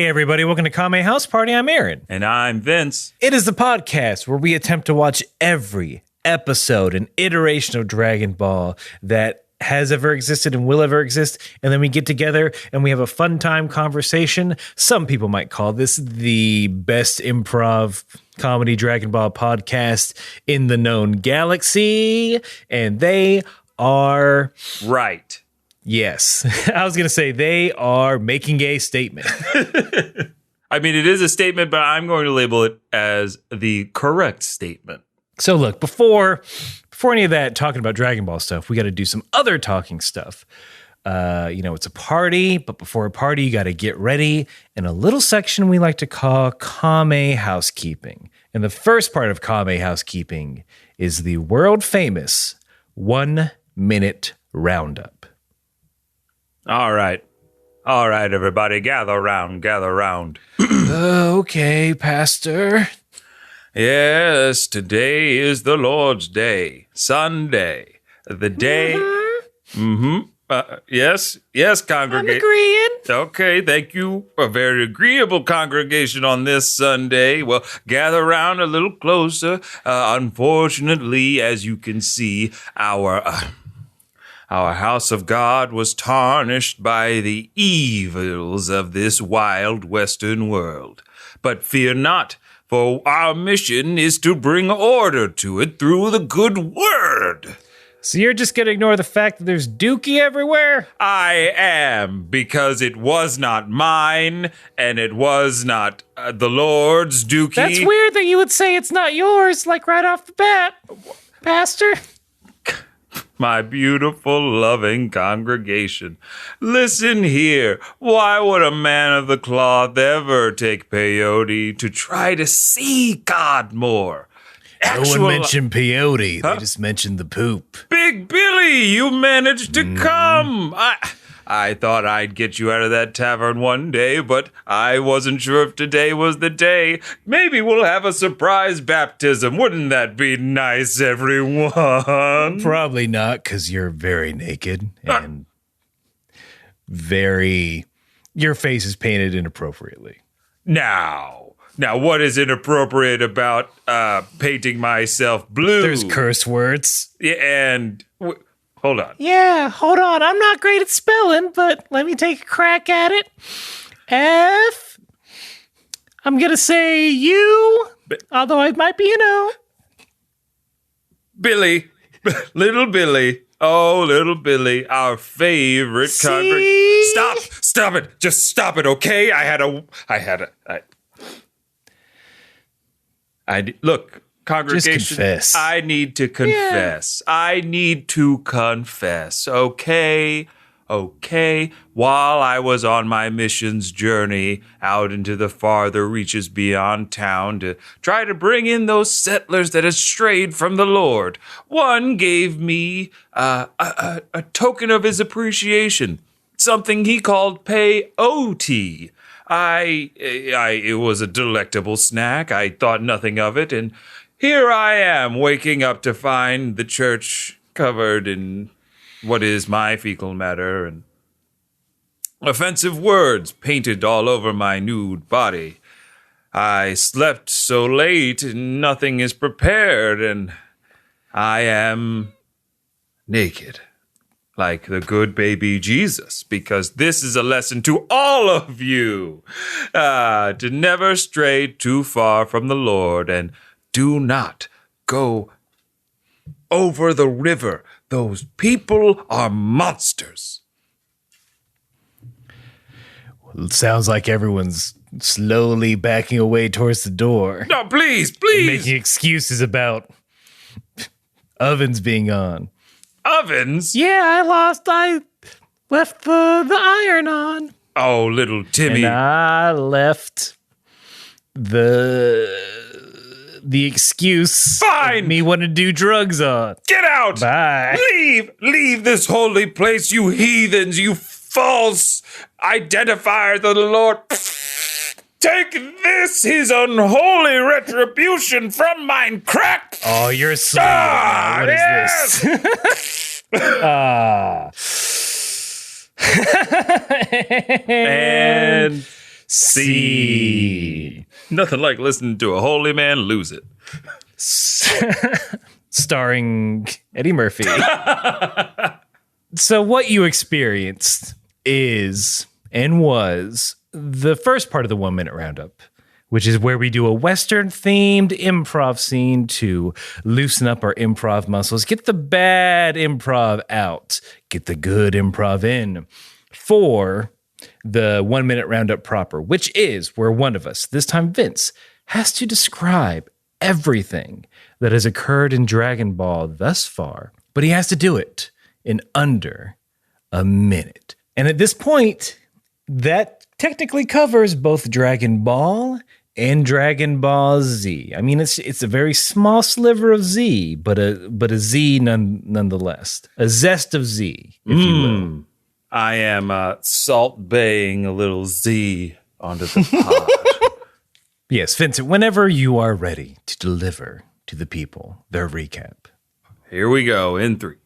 Hey everybody, welcome to Kame House Party. I'm Aaron. And I'm Vince. It is the podcast where we attempt to watch every episode and iteration of Dragon Ball that has ever existed and will ever exist, and then we get together and we have a fun time conversation. Some people might call this the best improv comedy Dragon Ball podcast in the known galaxy, and they are... Right. Yes. I was going to say they are making a statement. I mean, it is a statement, but I'm going to label it as the correct statement. So look, before any of that talking about Dragon Ball stuff, we got to do some other talking stuff. It's a party, but before a party, you got to get ready in a little section we like to call Kame Housekeeping. And the first part of Kame Housekeeping is the world famous 1 minute roundup. All right, everybody, gather round. Okay, Pastor. Yes, today is the Lord's Day, Sunday, the day. Yes, congregation. I'm agreeing. Okay, thank you. A very agreeable congregation on this Sunday. Well, gather around a little closer. Unfortunately, as you can see, our house of God was tarnished by the evils of this wild Western world. But fear not, for our mission is to bring order to it through the good word. So you're just going to ignore the fact that there's dookie everywhere? I am, because it was not mine, and it was not the Lord's dookie. That's weird that you would say it's not yours, like right off the bat, Pastor. My beautiful, loving congregation, listen here. Why would a man of the cloth ever take peyote to try to see God more? No one mentioned peyote. They just mentioned the poop. Big Billy, you managed to come. I thought I'd get you out of that tavern one day, but I wasn't sure if today was the day. Maybe we'll have a surprise baptism. Wouldn't that be nice, everyone? Probably not, because you're very naked and your face is painted inappropriately. Now, what is inappropriate about painting myself blue? There's curse words. Yeah, and... Hold on. Yeah, hold on. I'm not great at spelling, but let me take a crack at it. F. I'm going to say U, although it might be an O. Billy. Little Billy. Oh, little Billy, our favorite congregation. Stop it. Just stop it, okay? Look. Congregation, just confess. I need to confess. Yeah. I need to confess. Okay. While I was on my missions journey out into the farther reaches beyond town to try to bring in those settlers that had strayed from the Lord, one gave me a token of his appreciation, something he called peyote. It was a delectable snack. I thought nothing of it, and here I am, waking up to find the church covered in what is my fecal matter and offensive words painted all over my nude body. I slept so late, and nothing is prepared, and I am naked, like the good baby Jesus, because this is a lesson to all of you, to never stray too far from the Lord, and do not go over the river. Those people are monsters. Well, it sounds like everyone's slowly backing away towards the door. No, please. And making excuses about ovens being on. Ovens? Yeah, I left the iron on. Oh, little Timmy. And I left the excuse of me wanting to do drugs on. Get out! Bye. Leave this holy place, you heathens, you false identifiers of the Lord. Take this, his unholy retribution from mine crack. Oh, you're so what is this? And C. Nothing like listening to a holy man lose it. Starring Eddie Murphy. So what you experienced is and was the first part of the 1 minute roundup, which is where we do a Western themed improv scene to loosen up our improv muscles, get the bad improv out, get the good improv in for the 1 minute roundup proper, which is where one of us, this time Vince, has to describe everything that has occurred in Dragon Ball thus far, but he has to do it in under a minute. And at this point, that technically covers both Dragon Ball and Dragon Ball Z. I mean, it's a very small sliver of Z, but a Z nonetheless. A zest of Z, if you will. I am salt baying a little Z onto the pod. Yes, Vincent, whenever you are ready to deliver to the people their recap. Here we go in 3,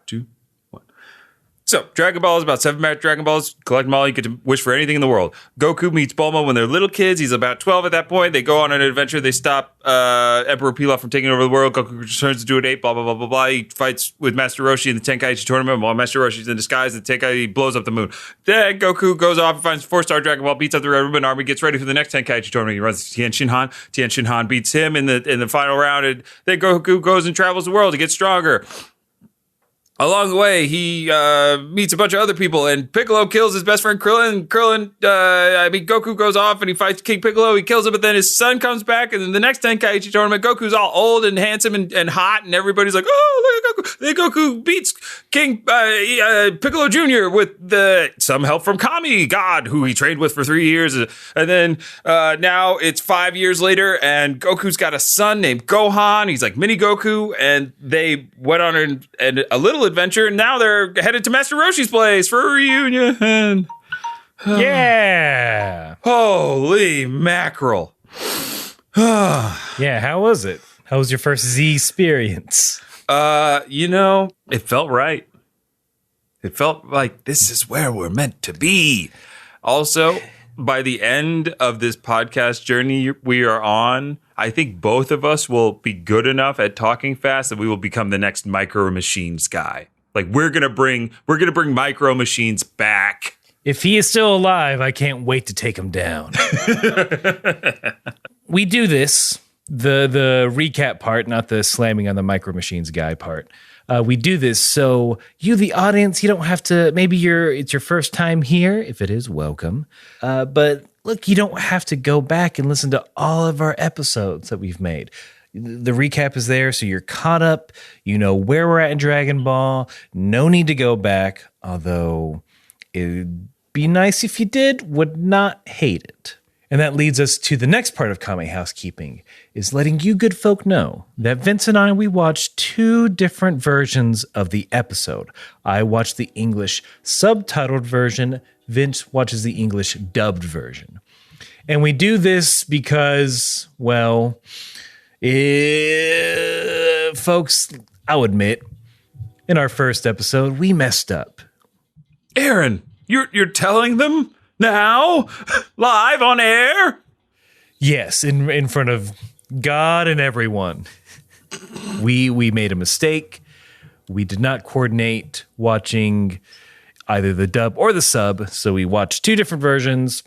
2, 1. So, Dragon Ball is about 7 Dragon Balls. Collect them all, you get to wish for anything in the world. Goku meets Bulma when they're little kids. He's about 12 at that point. They go on an adventure. They stop Emperor Pilaf from taking over the world. Goku returns to do an 8, blah, blah, blah, blah, blah. He fights with Master Roshi in the Tenkaichi tournament. While Master Roshi's in disguise, the Tenkaichi blows up the moon. Then Goku goes off and finds 4-star Dragon Ball, beats up the Red Ribbon Army, gets ready for the next Tenkaichi tournament. He runs to Tien Shin Han. Tien Shin Han beats him in the final round. And then Goku goes and travels the world to get stronger. Along the way, he meets a bunch of other people, and Piccolo kills his best friend Krillin. Goku goes off and he fights King Piccolo. He kills him, but then his son comes back, and then the next Tenkaichi tournament, Goku's all old and handsome and hot, and everybody's like, "Oh, look at Goku!" Then Goku beats King Piccolo Jr. with some help from Kame, God, who he trained with for 3 years, and then now it's 5 years later, and Goku's got a son named Gohan. He's like mini Goku, and they went on a little adventure, and now they're headed to Master Roshi's place for a reunion. Yeah. Holy mackerel. Yeah, how was it? How was your first Z experience? It felt right. It felt like this is where we're meant to be. Also, by the end of this podcast journey we are on, I think both of us will be good enough at talking fast that we will become the next Micro Machines guy. Like we're gonna bring Micro Machines back. If he is still alive, I can't wait to take him down. We do this, the recap part, not the slamming on the Micro Machines guy part. We do this so you, the audience, you don't have to. Maybe it's your first time here. If it is, welcome. But look, you don't have to go back and listen to all of our episodes that we've made. The recap is there, so you're caught up. You know where we're at in Dragon Ball. No need to go back, although it'd be nice if you did. Would not hate it. And that leads us to the next part of Kame Housekeeping, is letting you good folk know that Vince and I, we watched 2 different versions of the episode. I watched the English subtitled version. Vince watches the English dubbed version. And we do this because, well, folks, I'll admit, in our first episode, we messed up. Aaron, you're telling them now? Live on air? Yes, in front of God and everyone. We made a mistake. We did not coordinate watching either the dub or the sub, so we watched 2 different versions,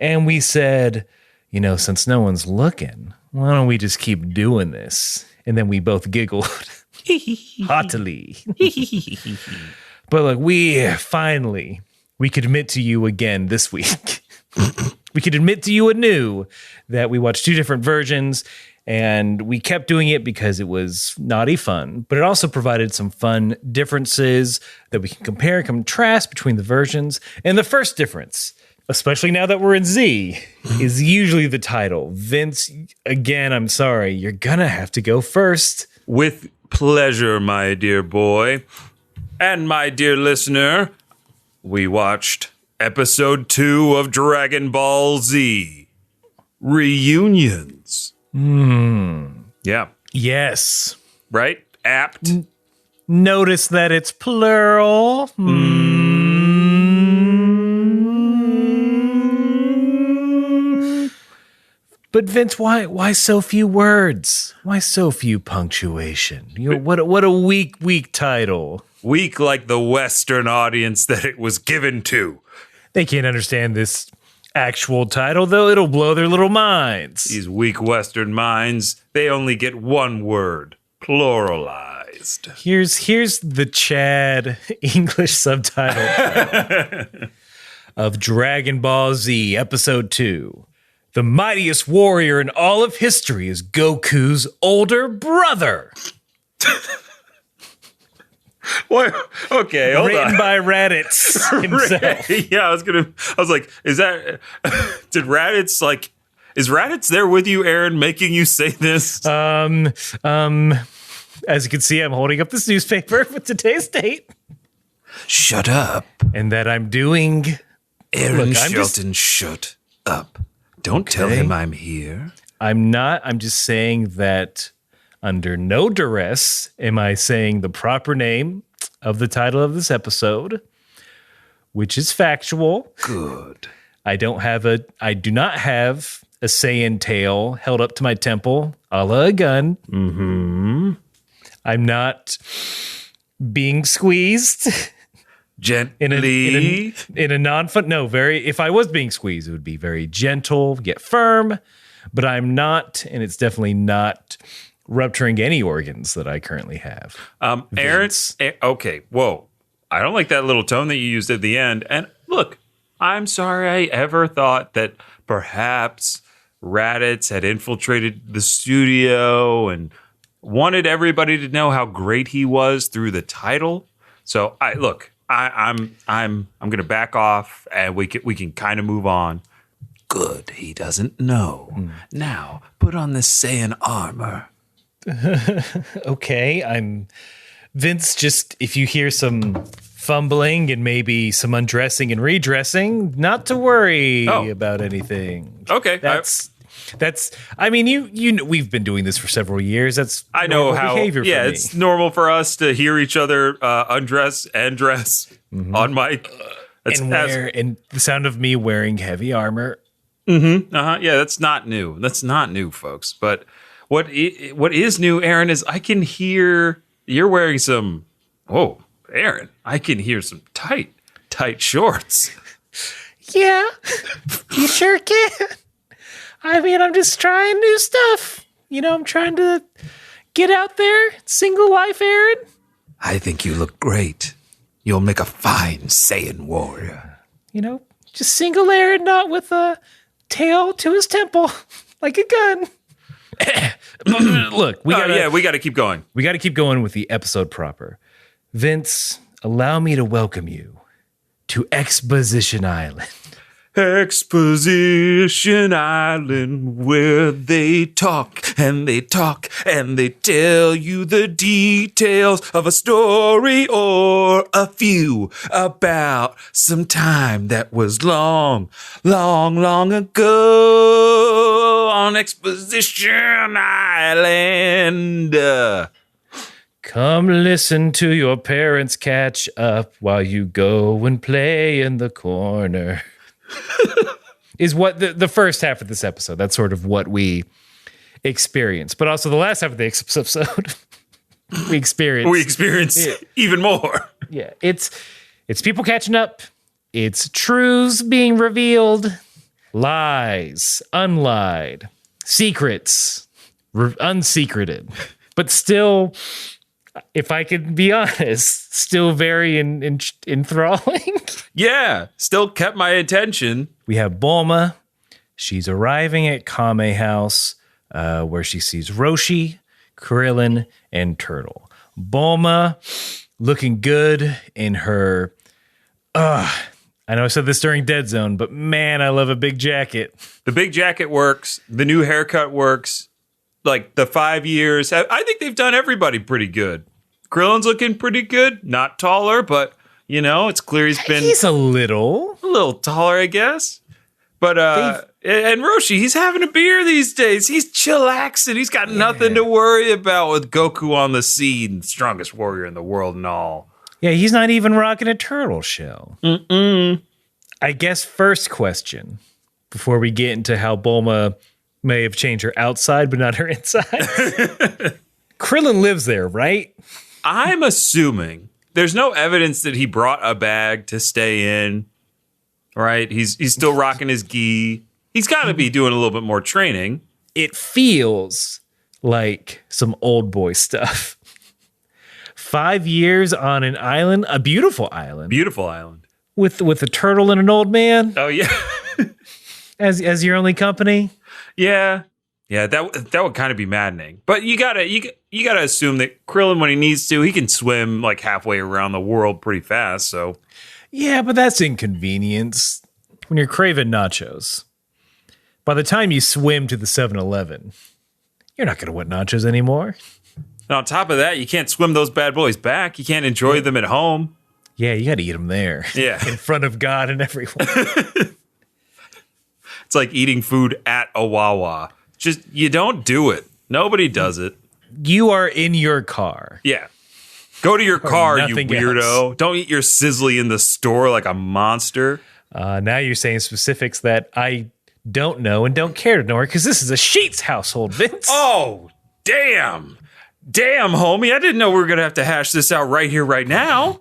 and we said, since no one's looking, why don't we just keep doing this? And then we both giggled haughtily. But look, we could admit to you again this week. We could admit to you anew that we watched 2 different versions, and we kept doing it because it was naughty fun, but it also provided some fun differences that we can compare and contrast between the versions. And the first difference, especially now that we're in Z, is usually the title. Vince, again, I'm sorry, you're gonna have to go first. With pleasure, my dear boy. And my dear listener, we watched episode 2 of Dragon Ball Z, Reunions. Yeah. Yes. Right? Apt. Notice that it's plural. But Vince, why so few words? Why so few punctuation? What a weak title. Weak like the Western audience that it was given to. They can't understand this actual title, though. It'll blow their little minds. These weak Western minds, they only get one word, pluralized. Here's the Chad English subtitle of Dragon Ball Z Episode 2. The mightiest warrior in all of history is Goku's older brother. What? Okay, hold Written on. by Raditz himself. Yeah, I was like, is Raditz there with you, Aaron, making you say this? As you can see, I'm holding up this newspaper with today's date. Shut up. And that I'm doing... Aaron Shelton, shut up. Don't tell him I'm here. I'm not. I'm just saying that under no duress am I saying the proper name of the title of this episode, which is factual. Good. I do not have a Saiyan tail held up to my temple, a la a gun. Mm-hmm. I'm not being squeezed. Gently. In a non-fun, no, very, if I was being squeezed, it would be very gentle, yet firm, but I'm not, and it's definitely not rupturing any organs that I currently have. Aaron, okay, whoa. I don't like that little tone that you used at the end. And look, I'm sorry I ever thought that perhaps Raditz had infiltrated the studio and wanted everybody to know how great he was through the title. So I'm going to back off and we can kind of move on. Good, he doesn't know. Now, put on this Saiyan armor. Okay, I'm Vince. Just if you hear some fumbling and maybe some undressing and redressing, not to worry about anything. Okay, that's. I mean, you know, we've been doing this for several years. That's I know how. Behavior Yeah, for me. it's normal for us to hear each other undress and dress on mic. And the sound of me wearing heavy armor. Mm-hmm. Yeah, that's not new. That's not new, folks. But what is new, Aaron, is I can hear you're wearing some. Oh, Aaron, I can hear some tight shorts. Yeah, you sure can. I mean, I'm just trying new stuff. You know, I'm trying to get out there. Single life, Aaron. I think you look great. You'll make a fine Saiyan warrior. You know, just single Aaron, not with a tail to his temple, like a gun. Look, we got to keep going. We got to keep going with the episode proper. Vince, allow me to welcome you to Exposition Island. Exposition Island, where they talk and they talk and they tell you the details of a story or a few about some time that was long, long, long ago on Exposition Island. Come listen to your parents catch up while you go and play in the corner. Is what the first half of this episode. That's sort of what we experience. But also the last half of the episode, we experience even more. Yeah, it's people catching up. It's truths being revealed, lies unlied, secrets unsecreted. But still, if I could be honest, still very enthralling. Yeah, still kept my attention. We have Bulma. She's arriving at Kame house where she sees Roshi, Krillin, and Turtle. Bulma looking good in her... I know I said this during Dead Zone, but man, I love a big jacket. The big jacket works. The new haircut works. Like the 5 years. I think they've done everybody pretty good. Krillin's looking pretty good. Not taller, but... You know, it's clear he's a little taller, I guess. But and Roshi, he's having a beer these days. He's chillaxing. He's got nothing to worry about with Goku on the scene, strongest warrior in the world and all. Yeah, he's not even rocking a turtle shell. I guess first question before we get into how Bulma may have changed her outside, but not her inside. Krillin lives there, right? I'm assuming there's no evidence that he brought a bag to stay in, right? He's still rocking his gi. He's got to be doing a little bit more training. It feels like some old boy stuff. 5 years on an island, a beautiful island. Beautiful island. With a turtle and an old man Oh, yeah. as your only company. Yeah. Yeah, that would kind of be maddening. But you gotta assume that Krillin, when he needs to, he can swim like halfway around the world pretty fast. So Yeah, but that's inconvenience when you're craving nachos. By the time you swim to the 7-Eleven, you're not going to want nachos anymore. and on top of that, you can't swim those bad boys back. You can't enjoy them at home. Yeah, you got to eat them there. Yeah. In front of God and everyone. It's like eating food at a Wawa. Just, you don't do it. Nobody does it. You are in your car. Yeah. Go to your car, you nothing weirdo. else. Don't eat your sizzly in the store like a monster. Now you're saying specifics that I don't know and don't care to know because this is a Sheetz household, Vince. Oh, damn. Damn, homie. I didn't know we were going to have to hash this out right here, right now.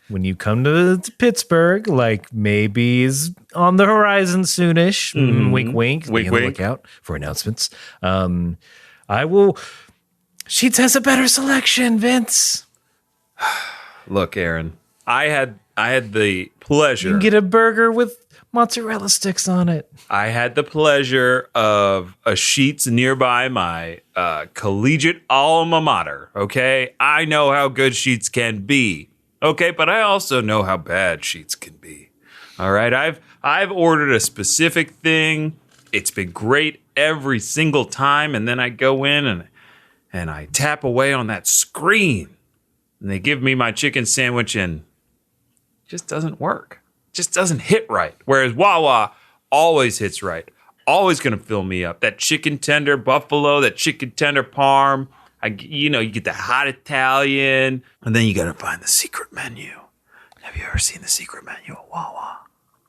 When you come to Pittsburgh, like maybe is on the horizon soonish. Wink, wink. Wink, Be on the wink. lookout for announcements. I will. Sheetz has a better selection, Vince. Look, Aaron, I had the pleasure. You can get a burger with mozzarella sticks on it. I had the pleasure of a Sheetz nearby my collegiate alma mater, okay? I know how good Sheetz can be, okay? But I also know how bad Sheetz can be, all right? I've ordered a specific thing. It's been great every single time, and then I go in and I tap away on that screen, and they give me my chicken sandwich, and it just doesn't work. Just doesn't hit right. Whereas Wawa always hits right. Always going to fill me up. That chicken tender buffalo, that chicken tender parm. You get the hot Italian. And then you got to find the secret menu. Have you ever seen the secret menu at Wawa?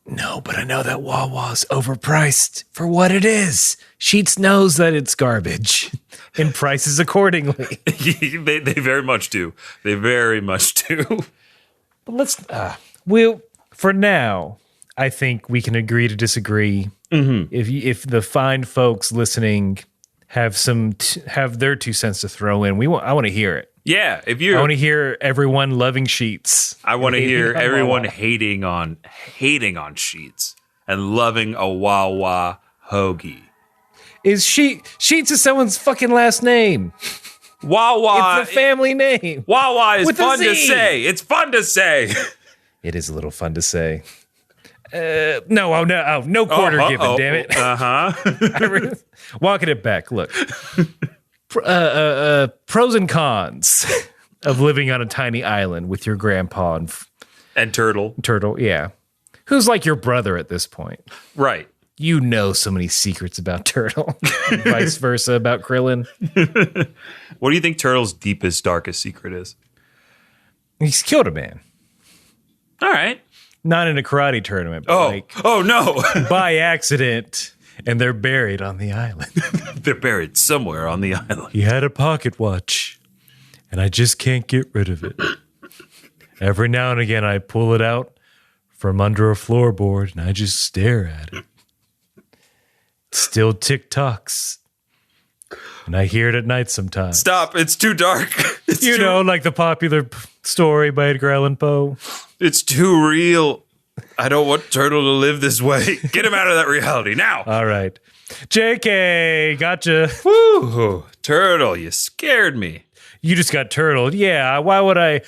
No, but I know that Wawa's overpriced for what it is. Sheetz knows that it's garbage and prices accordingly. they very much do. They very much do. But let's for now, I think we can agree to disagree. Mm-hmm. If the fine folks listening have have their 2 cents to throw in, I want to hear it. Yeah, I want to hear everyone loving Sheetz. I want to hear everyone Wawa. hating on Sheetz and loving a Wawa hoagie. Sheetz is someone's fucking last name. Wawa. It's a family name. Wawa is With a fun to Z. say. It's fun to say. It is a little fun to say. No quarter given, damn it. Uh-huh. Walking it back. Look. Pros and cons of living on a tiny island with your grandpa And Turtle. Turtle, yeah. Who's like your brother at this point. Right. You know so many secrets about Turtle. Vice versa about Krillin. What do you think Turtle's deepest, darkest secret is? He's killed a man. All right. Not in a karate tournament, but Oh, no. by accident. And they're buried on the island. They're buried somewhere on the island. He had a pocket watch, and I just can't get rid of it. Every now and again, I pull it out from under a floorboard, and I just stare at it. It still tick-tocks, and I hear it at night sometimes. Stop. It's too dark. Like the popular story by Edgar Allan Poe. It's too real. I don't want Turtle to live this way. Get him out of that reality now. All right. JK, gotcha. Woo. Turtle, you scared me. You just got turtled. Yeah, why would I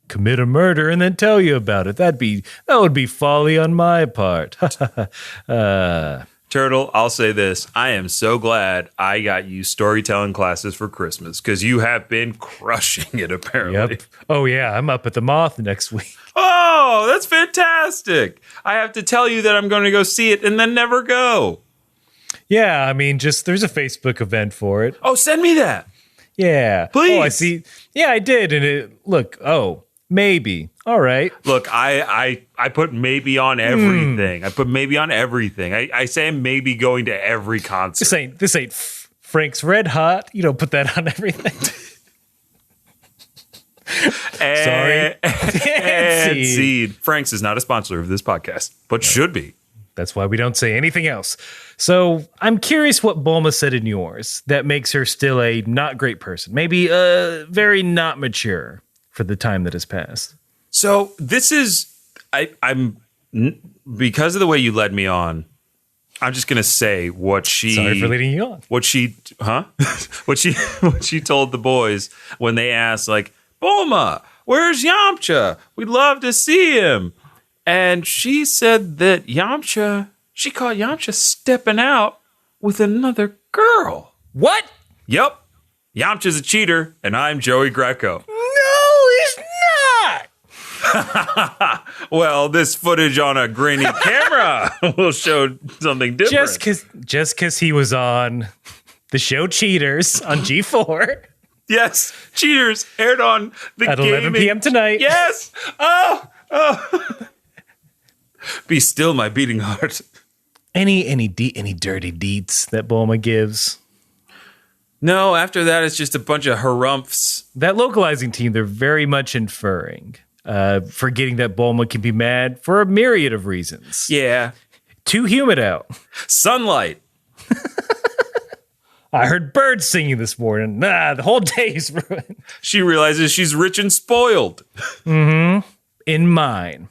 commit a murder and then tell you about it? That would be folly on my part. Turtle, I'll say this. I am so glad I got you storytelling classes for Christmas because you have been crushing it, apparently. Yep. Oh, yeah, I'm up at the Moth next week. Oh, that's fantastic. I have to tell you that I'm going to go see it and then never go. Yeah, I mean, there's a Facebook event for it. Oh, send me that. Yeah. Please. Oh, I see. Yeah, I did. And Maybe. All right. Look, I put maybe on everything. I put maybe on everything. I say I'm maybe going to every concert. This ain't Frank's Red Hot. You don't put that on everything. Sorry. And Seed. Frank's is not a sponsor of this podcast, but should be. That's why we don't say anything else. So I'm curious what Bulma said in yours that makes her still a not great person. Maybe very not mature for the time that has passed. So this is, I'm because of the way you led me on, I'm just gonna say what she. Sorry for leading you on. What she told the boys when they asked, like, Bulma, where's Yamcha? We'd love to see him. And she said that she caught Yamcha stepping out with another girl. What? Yep. Yamcha's a cheater, and I'm Joey Greco. No, he's not. Well, this footage on a grainy camera will show something different. Just because he was on the show Cheaters on G4. Yes, Cheaters aired on the at 11 p.m. tonight. Yes. Oh. Be still, my beating heart. Any dirty deeds that Bulma gives? No, after that, it's just a bunch of harumphs. That localizing team, they're very much inferring, forgetting that Bulma can be mad for a myriad of reasons. Yeah. Too humid out. Sunlight. I heard birds singing this morning. The whole day's ruined. She realizes she's rich and spoiled. Mm-hmm. In mine,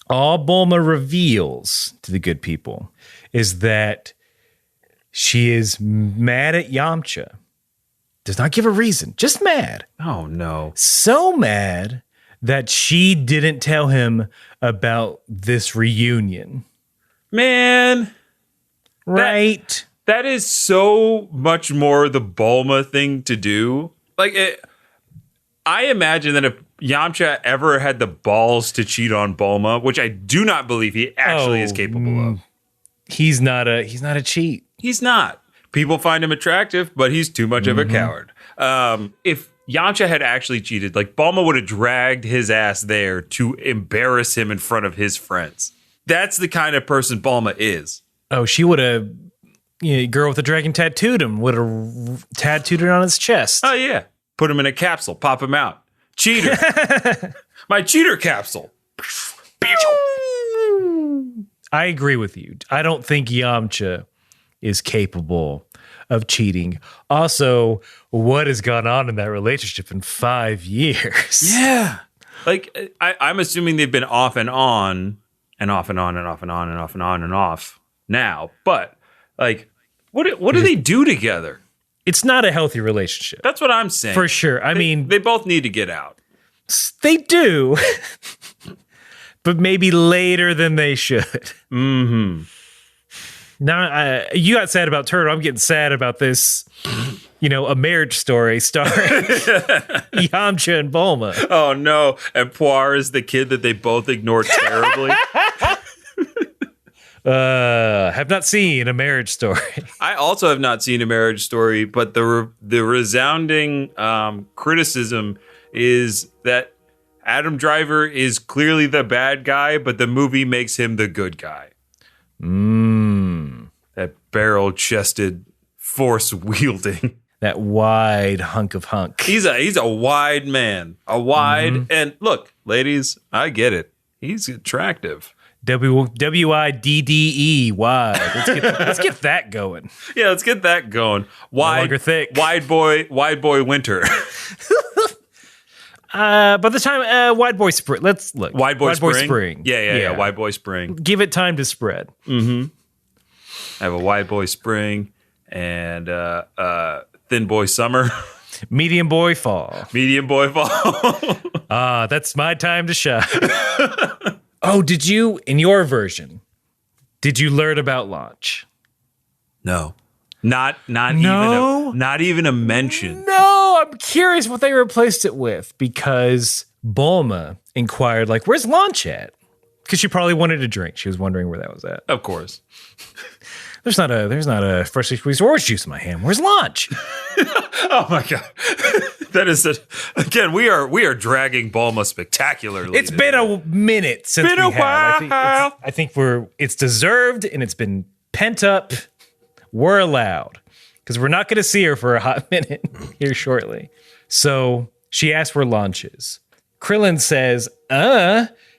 all Bulma reveals to the good people is that she is mad at Yamcha. Does not give a reason, just mad. Oh, no. So mad that she didn't tell him about this reunion. Man. Right? That is so much more the Bulma thing to do. Like, I imagine that if Yamcha ever had the balls to cheat on Bulma, which I do not believe he actually is capable of. He's not a cheat. He's not. People find him attractive, but he's too much of a coward. If Yamcha had actually cheated, like, Bulma would have dragged his ass there to embarrass him in front of his friends. That's the kind of person Bulma is. Oh, she would have, girl with the dragon tattooed him, would have tattooed it on his chest. Oh, yeah. Put him in a capsule, pop him out. Cheater. My cheater capsule. I agree with you. I don't think Yamcha is capable of cheating. Also, what has gone on in that relationship in 5 years? Yeah. Like, I'm assuming they've been off and on and off and on and off and on and off and on and off now. But, like, what do they do together? It's not a healthy relationship. That's what I'm saying. For sure. I mean, they both need to get out. They do. But maybe later than they should. Mm-hmm. Now, you got sad about Turtle. I'm getting sad about this, a marriage story starring Yamcha and Bulma. Oh, no. And Puar is the kid that they both ignore terribly. Have not seen A Marriage Story. I also have not seen A Marriage Story, but the resounding criticism is that Adam Driver is clearly the bad guy, but the movie makes him the good guy. That barrel-chested, force-wielding. That wide hunk of hunk. He's a wide man. And look, ladies, I get it. He's attractive. WIDDE, wide. Let's get that going. Yeah, let's get that going. Wide, no longer thick. Wide boy winter. By the time Wide Boy Spring, let's look. Wide Boy Spring. Yeah. Wide Boy Spring. Give it time to spread. Mm-hmm. I have a Wide Boy Spring and Thin Boy Summer. Medium Boy Fall. Medium Boy Fall. That's my time to shine. Oh, did you, in your version, did you learn about launch? No. Not No? even a mention. No, I'm curious what they replaced it with because Bulma inquired, like, where's launch at? Because she probably wanted a drink. She was wondering where that was at. Of course. There's not a freshly squeezed orange juice in my hand. Where's launch? Oh my God. That is again. We are dragging Bulma spectacularly. It's been a minute since Been a we have. while. I think it's deserved and it's been pent up. We're allowed because we're not going to see her for a hot minute here shortly. So she asks where Launch is. Krillin says,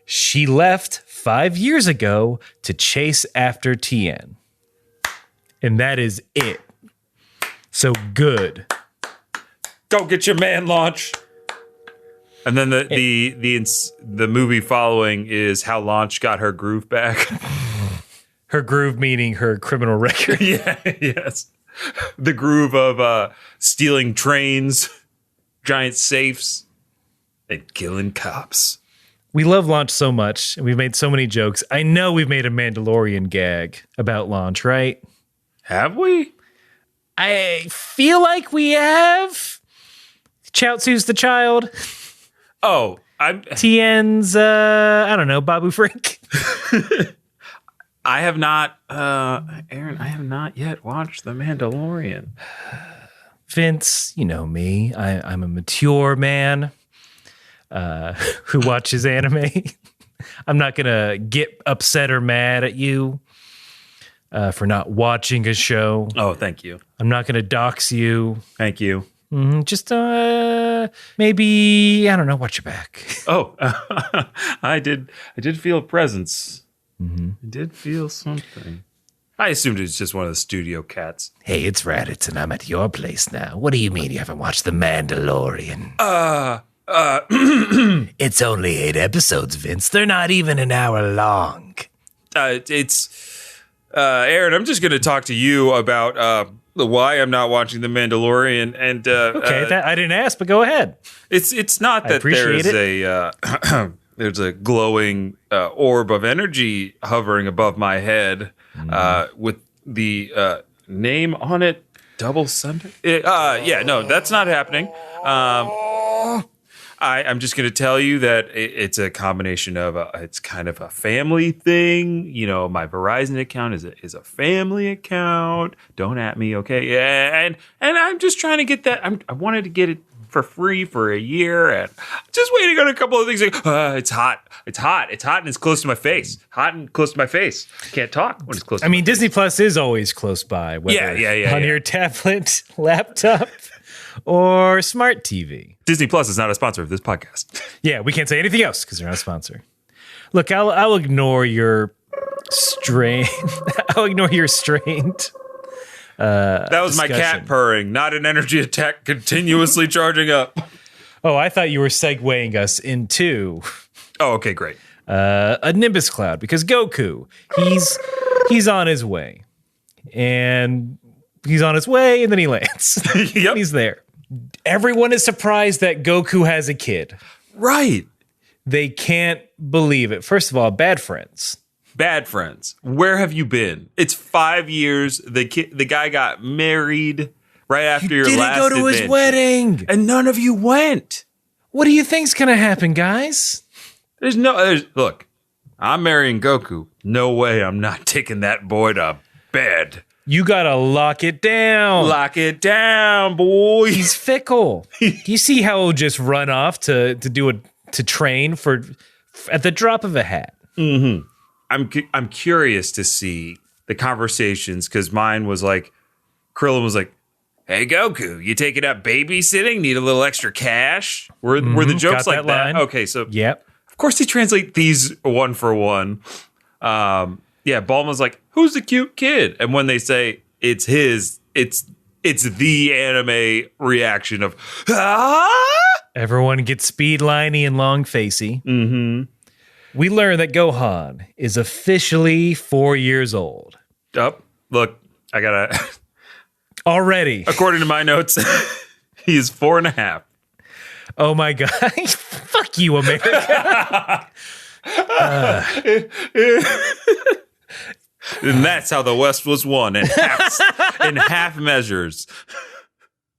she left 5 years ago to chase after Tien. And that is it. So good. Go get your man, Launch. And then the movie following is how Launch got her groove back. Her groove meaning her criminal record. Yes. The groove of stealing trains, giant safes, and killing cops. We love Launch so much, and we've made so many jokes. I know we've made a Mandalorian gag about Launch, right? Have we? I feel like we have. Chaozu's the child. Oh, Tien's, I don't know, Babu Frank. I have not, Aaron, I have not yet watched The Mandalorian. Vince, you know me. I'm a mature man who watches anime. I'm not going to get upset or mad at you for not watching a show. Oh, thank you. I'm not going to dox you. Thank you. Just maybe, I don't know, watch your back. Oh, I did feel a presence. I did feel something. I assumed it was just one of the studio cats. Hey, it's Raditz, and I'm at your place now. What do you mean you haven't watched The Mandalorian? It's only 8 episodes, Vince. They're not even an hour long. Aaron, I'm just going to talk to you about why I'm not watching The Mandalorian. And okay, I didn't ask, but go ahead. It's not that there's a glowing orb of energy hovering above my head with the name on it, Double Sunday. No, that's not happening. I'm just going to tell you that it's a combination of it's kind of a family thing. You know, my Verizon account is a family account. Don't at me, okay? Yeah, and I'm just trying to get that. I wanted to get it for free for a year, and just waiting on a couple of things. Like, it's hot, and it's close to my face. Hot and close to my face. I can't talk when it's close. Disney Plus is always close by. Yeah. On your tablet, laptop, or smart TV. Disney Plus is not a sponsor of this podcast. Yeah, we can't say anything else because they're not a sponsor. Look, I'll ignore your strained. I'll ignore your strained. That was discussion. My cat purring, not an energy attack continuously charging up. Oh, I thought you were segueing us into. Oh, okay, great. A Nimbus cloud because Goku, he's on his way, and then he lands. Yep, he's there. Everyone is surprised that Goku has a kid. Right. They can't believe it. First of all, bad friends. Bad friends. Where have you been? It's 5 years. The guy got married right after your last didn't go to his wedding. And none of you went. What do you think's going to happen, guys? Look, I'm marrying Goku. No way I'm not taking that boy to bed. You got to lock it down. Lock it down, boy. He's fickle. Do you see how he'll just run off to train at the drop of a hat? Mm-hmm. I'm curious to see the conversations because mine was like, Krillin was like, "Hey Goku, you taking up babysitting? Need a little extra cash?" Were the jokes like that? Okay, so yep. Of course they translate these one for one. Bulma's like, "Who's the cute kid?" And when they say it's his, it's the anime reaction of Everyone gets speed liney and long facey. Mm-hmm. We learn that Gohan is officially 4 years old. Look, I gotta already. According to my notes, he's 4.5. Oh my god! Fuck you, America. And that's how the West was won in half measures.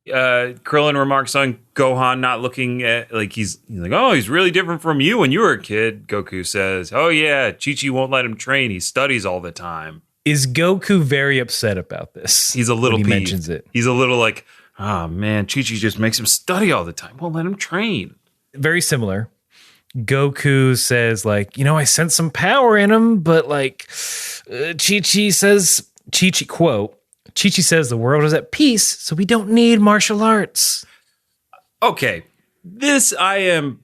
Krillin remarks on Gohan not looking at he's like, "Oh, he's really different from you when you were a kid." Goku says, "Oh yeah, Chi-Chi won't let him train. He studies all the time." Is Goku very upset about this? He's a little when he peeved. mentions it. He's a little like, Oh, man. Chi-Chi just makes him study all the time. Won't let him train. Very similar. Goku says, like, I sense some power in him, but like Chi-Chi says, quote, Chi-Chi says the world is at peace, so we don't need martial arts. Okay. I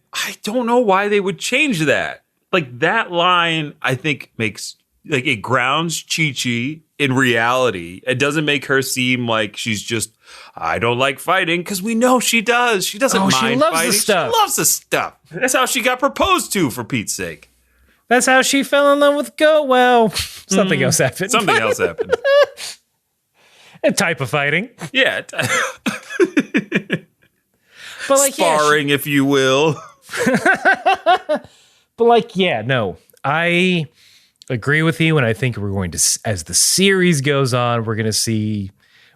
don't know why they would change that. Like, that line, I think, makes, like, it grounds Chi-Chi in reality. It doesn't make her seem like she's just, I don't like fighting, because we know she does. She doesn't mind she loves fighting. the stuff. She loves the stuff. That's how she got proposed to, for Pete's sake. That's how she fell in love with Well, something else happened. Something else happened. A type of fighting. Yeah. But like, sparring, if you will. But like, no, I agree with you. And I think we're going to, as the series goes on, we're going to see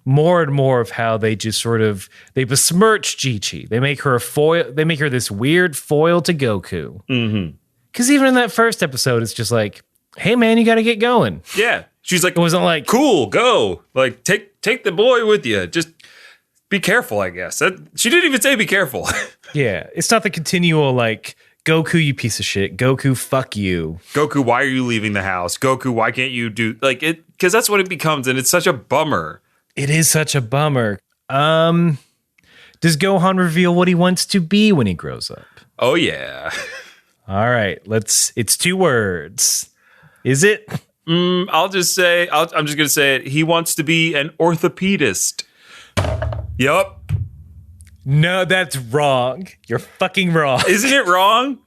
more and more of how they just sort of, they besmirch Chi-Chi. They make her a foil. They make her this weird foil to Goku. Mm-hmm. Because even in that first episode, it's just like, hey, man, you got to get going. Yeah. She's like, it wasn't like, cool, go. Like, take the boy with you. Just be careful, I guess. She didn't even say be careful. Yeah. It's not the continual, like, Goku, you piece of shit. Goku, fuck you. Goku, why are you leaving the house? Goku, why can't you do, like, it? Because that's what it becomes, and it's such a bummer. It is such a bummer. Does Gohan reveal what he wants to be when he grows up? Oh, yeah. All right, it's 2 words. Is it? I'm just going to say it. He wants to be an orthopedist. Yup. No, that's wrong. You're fucking wrong. Isn't it wrong?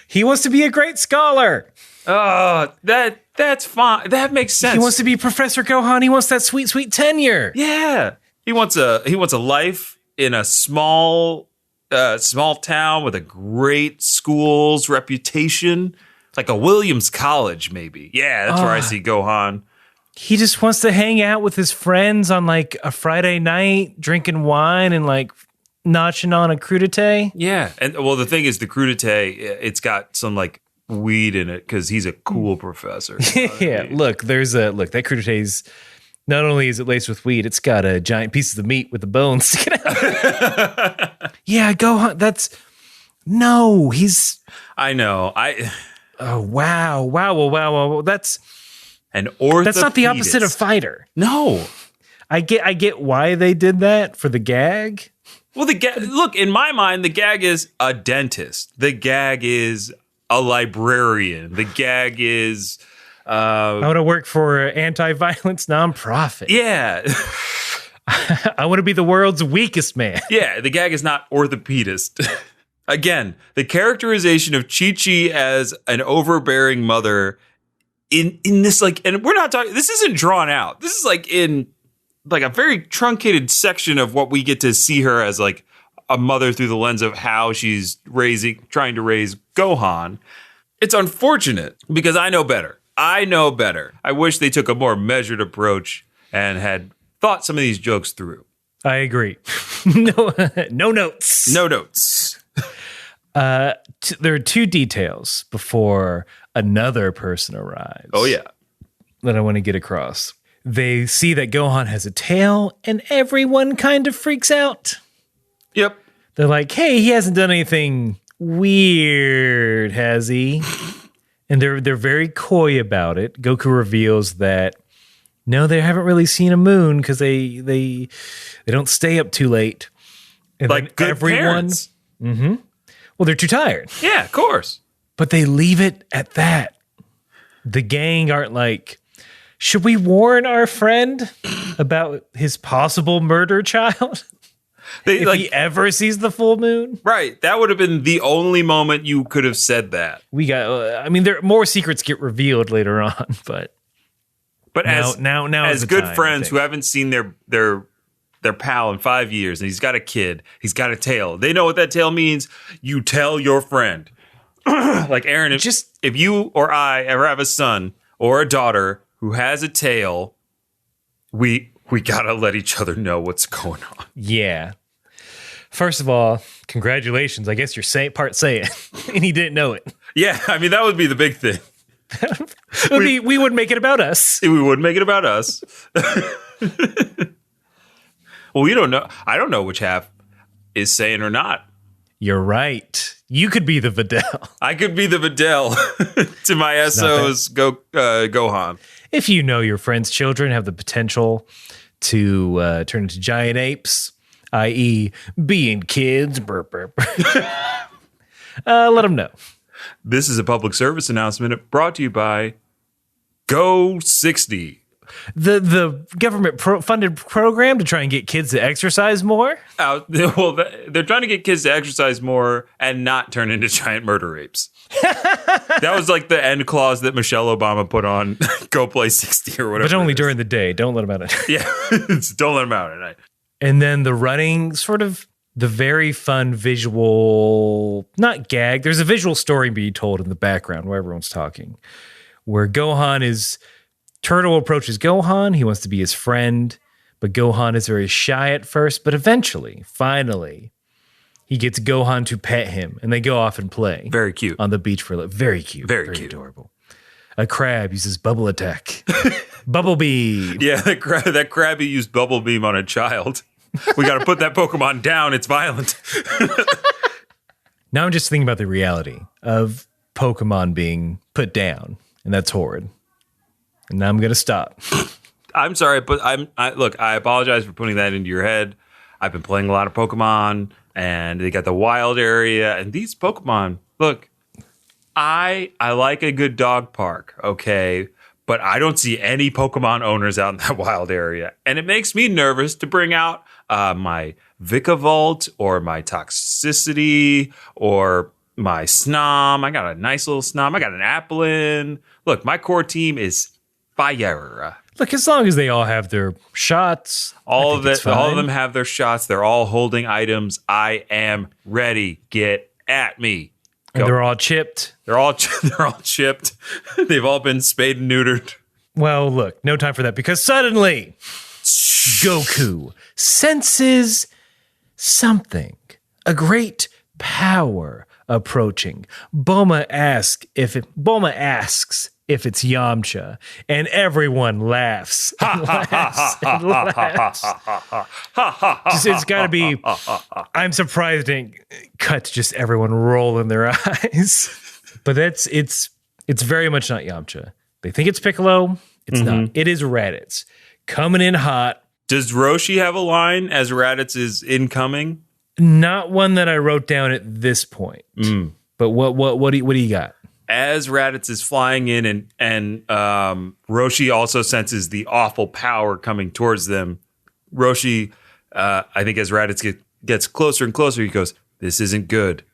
He wants to be a great scholar. Oh, that's fine. That makes sense. He wants to be Professor Gohan. He wants that sweet, sweet tenure. Yeah. He wants a life in a small town with a great school's reputation. Like a Williams College, maybe. Yeah, that's where I see Gohan. He just wants to hang out with his friends on like a Friday night, drinking wine and like notching on a crudité. Yeah. And well, the thing is, the crudité, it's got some like weed in it because he's a cool professor. Yeah. Look, that crudité's not only is it laced with weed, it's got a giant pieces of meat with the bones sticking out. Yeah, Gohan. I know. Oh, wow. That's an orthopedist. That's not the opposite of fighter. No. I get why they did that for the gag. Well, look, in my mind, the gag is a dentist. The gag is a librarian. The gag is I want to work for an anti-violence nonprofit. Yeah. I want to be the world's weakest man. Yeah, the gag is not orthopedist. Again, the characterization of Chi-Chi as an overbearing mother in this, like, and we're not talking, this isn't drawn out. This is like in like a very truncated section of what we get to see her as, like a mother through the lens of how she's trying to raise Gohan. It's unfortunate because I know better. I wish they took a more measured approach and had thought some of these jokes through. I agree. No notes. No notes. There are 2 details before another person arrives. Oh, yeah. That I want to get across. They see that Gohan has a tail, and everyone kind of freaks out. Yep. They're like, hey, he hasn't done anything weird, has he? And they're very coy about it. Goku reveals that, no, they haven't really seen a moon because they don't stay up too late. And like good parents. Mm-hmm. Well, they're too tired. Yeah, of course. But they leave it at that. The gang aren't like, should we warn our friend about his possible murder child? If he ever sees the full moon? Right. That would have been the only moment you could have said that. There more secrets get revealed later on, but now as good friends who haven't seen their pal in 5 years, and he's got a kid, he's got a tail. They know what that tail means. You tell your friend. Like Aaron, if you or I ever have a son or a daughter who has a tail, we gotta let each other know what's going on. Yeah. First of all, congratulations. I guess you're part Saiyan, and he didn't know it. Yeah, I mean, that would be the big thing. We wouldn't make it about us. We wouldn't make it about us. Well, we don't know. I don't know which half is Saiyan or not. You're right. You could be the Videl. I could be the Videl to my SO's Gohan. If you know your friend's children have the potential to turn into giant apes, i.e. being kids, burp, burp. Let them know. This is a public service announcement brought to you by Go 60. The government funded program to try and get kids to exercise more? Well, they're trying to get kids to exercise more and not turn into giant murder apes. That was like the end clause that Michelle Obama put on Go Play 60 or whatever. But only during the day. Don't let them out at night. Yeah, don't let them out at night. And then the running, sort of the very fun visual, not gag. There's a visual story being told in the background where everyone's talking, where Turtle approaches Gohan. He wants to be his friend, but Gohan is very shy at first. But eventually, finally, he gets Gohan to pet him, and they go off and play. Very cute. On the beach for a little. Very cute. Very cute. Adorable. A crab uses bubble attack. Bubble beam. Yeah, that crab used bubble beam on a child. We got to put that Pokemon down. It's violent. Now I'm just thinking about the reality of Pokemon being put down, and that's horrid. And now I'm going to stop. I'm sorry, but I apologize for putting that into your head. I've been playing a lot of Pokemon, and they got the wild area, and these Pokemon, look, I like a good dog park, okay, but I don't see any Pokemon owners out in that wild area, and it makes me nervous to bring out my Vikavolt or my Toxicity or my Snom. I got a nice little Snom. I got an Applin. Look, my core team is fire. Look, as long as they all have their shots, all of them have their shots. They're all holding items. I am ready. Get at me. Go. And they're all chipped. They're all chipped. They've all been spayed and neutered. Well, look, no time for that because suddenly Goku senses something, a great power approaching. Bulma asks if it's Yamcha, and everyone laughs. It's got to be. I'm surprised it cut to just everyone rolling their eyes. But it's very much not Yamcha. They think it's Piccolo. It's not. It is Raditz coming in hot. Does Roshi have a line as Raditz is incoming? Not one that I wrote down at this point. But what do you got? As Raditz is flying in and Roshi also senses the awful power coming towards them. Roshi, I think as Raditz gets closer and closer, he goes, "This isn't good.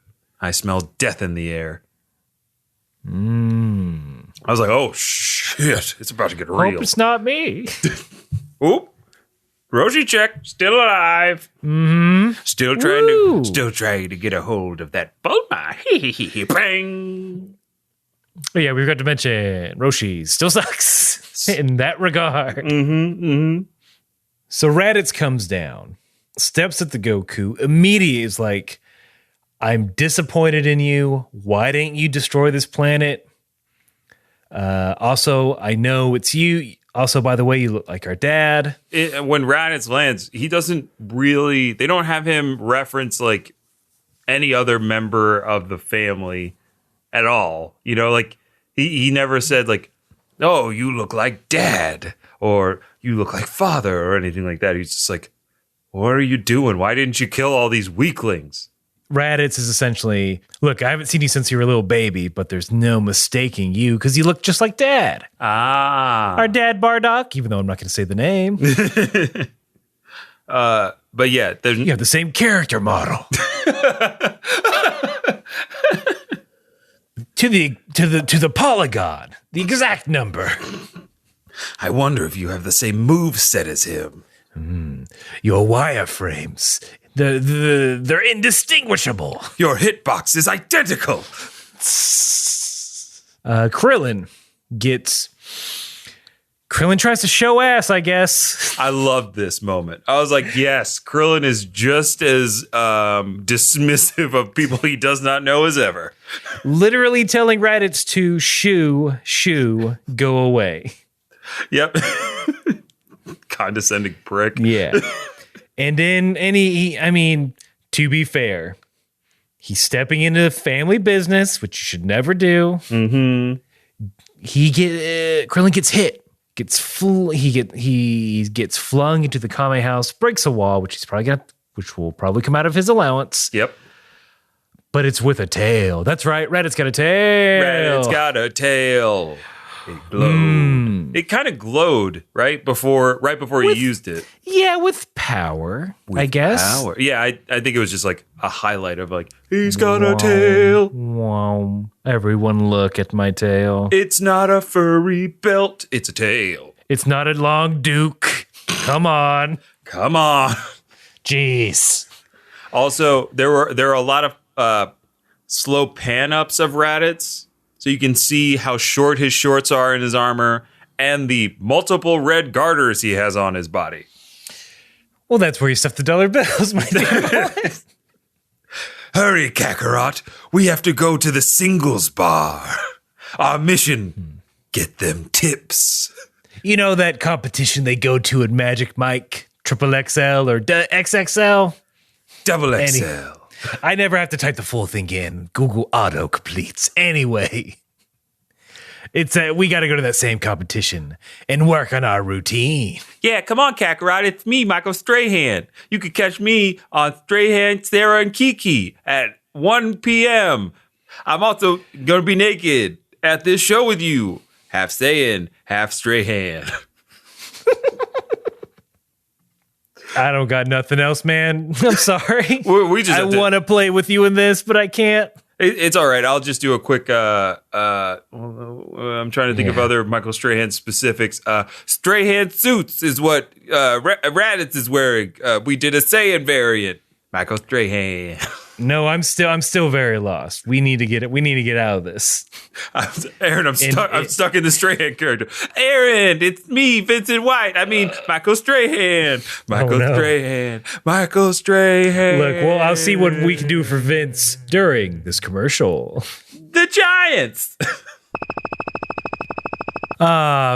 I smell death in the air." I was like, oh, shit. It's about to get real. Hope it's not me. Oop. Roshi check. Still alive. Still trying to get a hold of that Bulma. Bang. Oh, yeah, we forgot to mention Roshi still sucks in that regard. So Raditz comes down, steps at the Goku, immediately is like, I'm disappointed in you. Why didn't you destroy this planet? Also, I know it's you. Also, by the way, you look like our dad. When Raditz lands, he doesn't really, they don't have him reference like any other member of the family at all. You know, like he never said like, oh, you look like dad or you look like father or anything like that. He's just like, what are you doing? Why didn't you kill all these weaklings? Raditz is essentially, look, I haven't seen you since you were a little baby, but there's no mistaking you because you look just like dad. Our dad Bardock, even though I'm not going to say the name. But yeah, you have the same character model. to the polygon, the exact number. I wonder if you have the same move set as him. Your wireframes. They're indistinguishable. Your hitbox is identical. Krillin tries to show ass, I guess. I love this moment. I was like, yes, Krillin is just as dismissive of people he does not know as ever. Literally telling Raditz to shoo, go away. Yep. Condescending prick. Yeah. And I mean, to be fair, he's stepping into the family business, which you should never do. Mm-hmm. Krillin gets hit. He gets flung into the Kame house, breaks a wall, which will probably come out of his allowance. Yep. But it's with a tail. That's right. Raditz got a tail. Raditz got a tail. It glowed. It kind of glowed right before he used it. Yeah, with power, I guess. Power. Yeah, I think it was just like a highlight of like, he's got a tail. Wow. Everyone look at my tail. It's not a furry belt. It's a tail. It's not a long duke. Come on. Come on. Jeez. Also, there are a lot of slow pan-ups of Raditz. So you can see how short his shorts are in his armor and the multiple red garters he has on his body. Well, that's where you stuff the dollar bills, my dear boy. Hurry, Kakarot. We have to go to the singles bar. Our mission, get them tips. You know that competition they go to at Magic Mike, XXL or XXL? Double XL. I never have to type the full thing in. Google auto completes. Anyway, we got to go to that same competition and work on our routine. Yeah, come on, Kakarot. It's me, Michael Strahan. You can catch me on Strahan, Sarah, and Kiki at 1 p.m. I'm also going to be naked at this show with you. Half Saiyan, half Strahan. I don't got nothing else, man. I'm sorry. I want to play with you in this, but I can't. It's all right. I'll just do a quick. I'm trying to think of other Michael Strahan specifics. Strahan suits is what Raditz is wearing. We did a Saiyan variant. Michael Strahan. No, I'm still very lost. We need to get it. We need to get out of this. Aaron, I'm stuck in the Strahan character. Aaron, it's me, Vincent White. I mean, Michael Strahan. Strahan. Michael Strahan. Look, well, I'll see what we can do for Vince during this commercial. The Giants.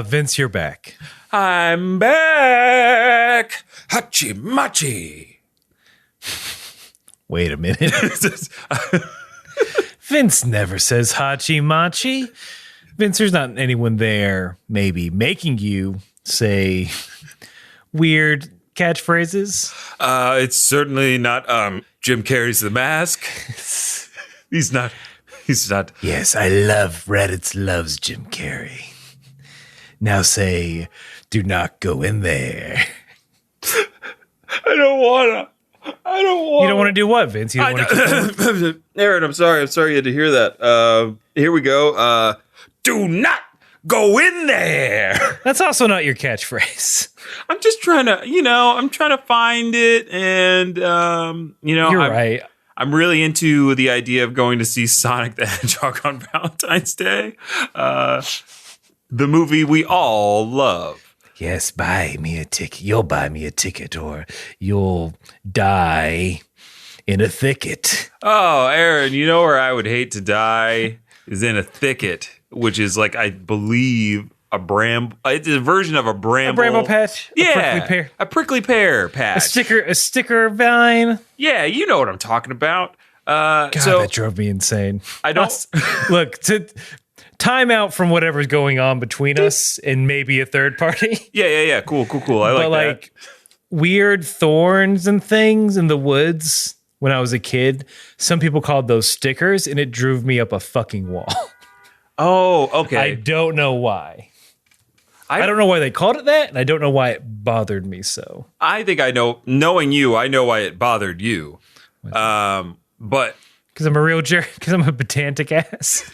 Vince, you're back. I'm back. Hachi Machi. Wait a minute. Vince never says Hachi Machi. Vince, there's not anyone there maybe making you say weird catchphrases. It's certainly not Jim Carrey's The Mask. He's not. Yes, I love Raditz loves Jim Carrey. Now say, do not go in there. I don't wanna. You don't want to do what, Vince? You don't want to Aaron, I'm sorry you had to hear that. Here we go. Do not go in there. That's also not your catchphrase. I'm just trying to find it. And, You're right. I'm really into the idea of going to see Sonic the Hedgehog on Valentine's Day. The movie we all love. Yes, buy me a ticket. You'll buy me a ticket or you'll die in a thicket. Oh, Aaron, you know where I would hate to die is in a thicket, which is like, I believe, it's a version of a bramble. A bramble patch? Yeah. A prickly pear. A prickly pear patch. A sticker vine. Yeah, you know what I'm talking about. God, that drove me insane. I don't... Look, time out from whatever's going on between us and maybe a third party. Yeah. Cool. I like that. Weird thorns and things in the woods when I was a kid, some people called those stickers, and it drove me up a fucking wall. Oh, okay. I don't know why. I don't know why they called it that, and I don't know why it bothered me so. I think I know. Knowing you, I know why it bothered you. But because I'm a real jerk, because I'm a pedantic ass.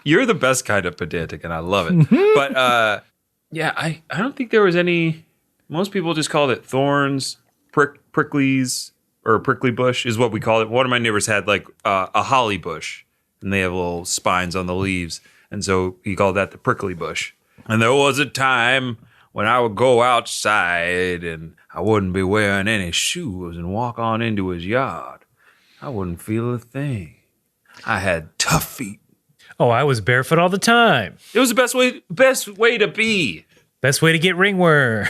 You're the best kind of pedantic, and I love it. But yeah, I don't think there was any. Most people just called it thorns, pricklies, or a prickly bush is what we call it. One of my neighbors had like a holly bush, and they have little spines on the leaves, and so he called that the prickly bush. And there was a time when I would go outside and I wouldn't be wearing any shoes and walk on into his yard. I wouldn't feel a thing. I had tough feet. Oh, I was barefoot all the time. It was the best way to be. Best way to get ringworm.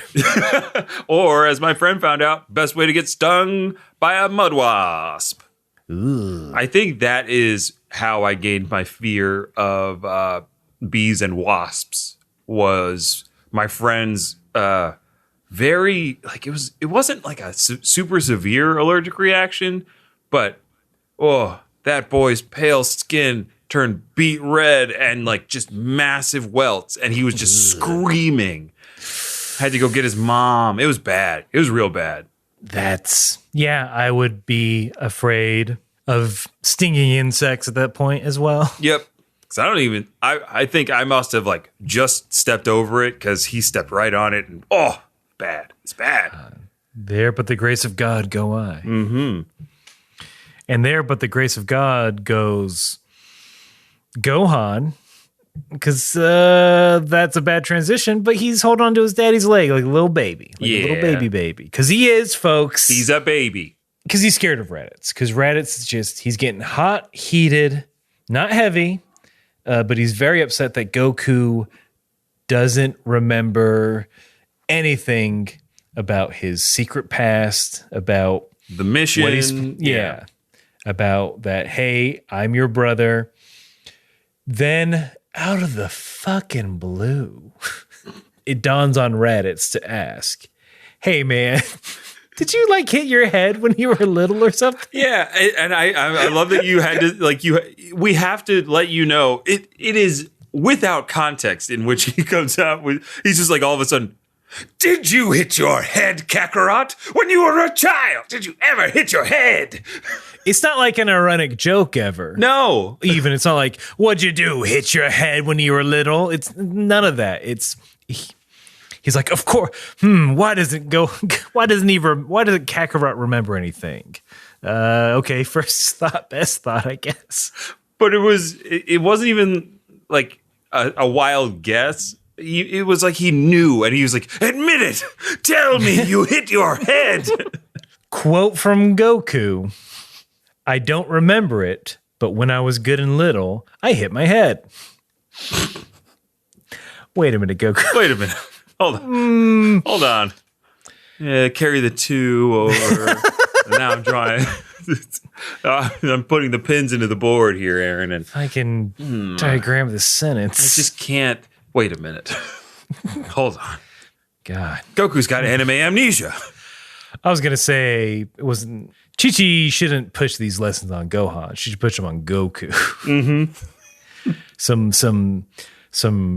Or, as my friend found out, best way to get stung by a mud wasp. Ooh. I think that is how I gained my fear of bees and wasps. Was my friend's very like it wasn't like a super severe allergic reaction, but that boy's pale skin turned beet red and like just massive welts, and he was just screaming. Had to go get his mom. It was bad. It was real bad. I would be afraid of stinging insects at that point as well. Yep. Because I think I must have like just stepped over it because he stepped right on it, and bad. It's bad. There but the grace of God go I. Mm-hmm. And there but the grace of God goes Gohan, because that's a bad transition, but he's holding on to his daddy's leg like a little baby. Like a little baby. Because he is, folks. He's a baby. Because he's scared of Raditz. Because Raditz is he's getting hot, heated, not heavy, but he's very upset that Goku doesn't remember anything about his secret past, about the mission. About that, hey, I'm your brother. Then, out of the fucking blue, it dawns on Raditz to ask, hey, man, did you like hit your head when you were little or something? Yeah, and I love that you had to, we have to let you know, it is without context in which he comes out with, he's just like all of a sudden, did you hit your head, Kakarot, when you were a child? Did you ever hit your head? It's not like an ironic joke ever. No. Even it's not like, what'd you do? Hit your head when you were little? It's none of that. He's like, of course. Why doesn't Kakarot remember anything? Okay, first thought, best thought, I guess. But it wasn't even like a wild guess. It was like he knew, and he was like, admit it. Tell me you hit your head. Quote from Goku. I don't remember it, but when I was good and little, I hit my head. Wait a minute, Goku. Wait a minute. Hold on. Yeah, carry the 2 over. Now I'm drawing. I'm putting the pins into the board here, Aaron. And I can diagram the sentence. I just can't. Wait a minute. Hold on. God. Goku's got anime amnesia. I was going to say, it wasn't. Chi-Chi shouldn't push these lessons on Gohan. She should push them on Goku. Mm-hmm. some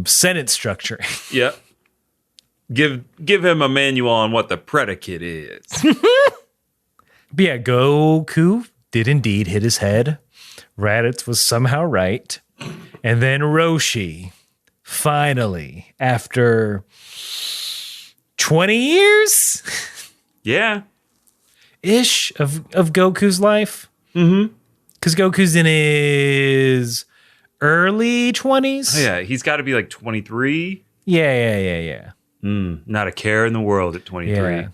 sentence structure. Yep. Give him a manual on what the predicate is. But yeah, Goku did indeed hit his head. Raditz was somehow right. And then Roshi, finally, after 20 years? Yeah. Ish of Goku's life. Mm-hmm. Because Goku's in his early 20s. Oh, yeah, he's got to be like 23. Yeah. Not a care in the world at 23. Yeah.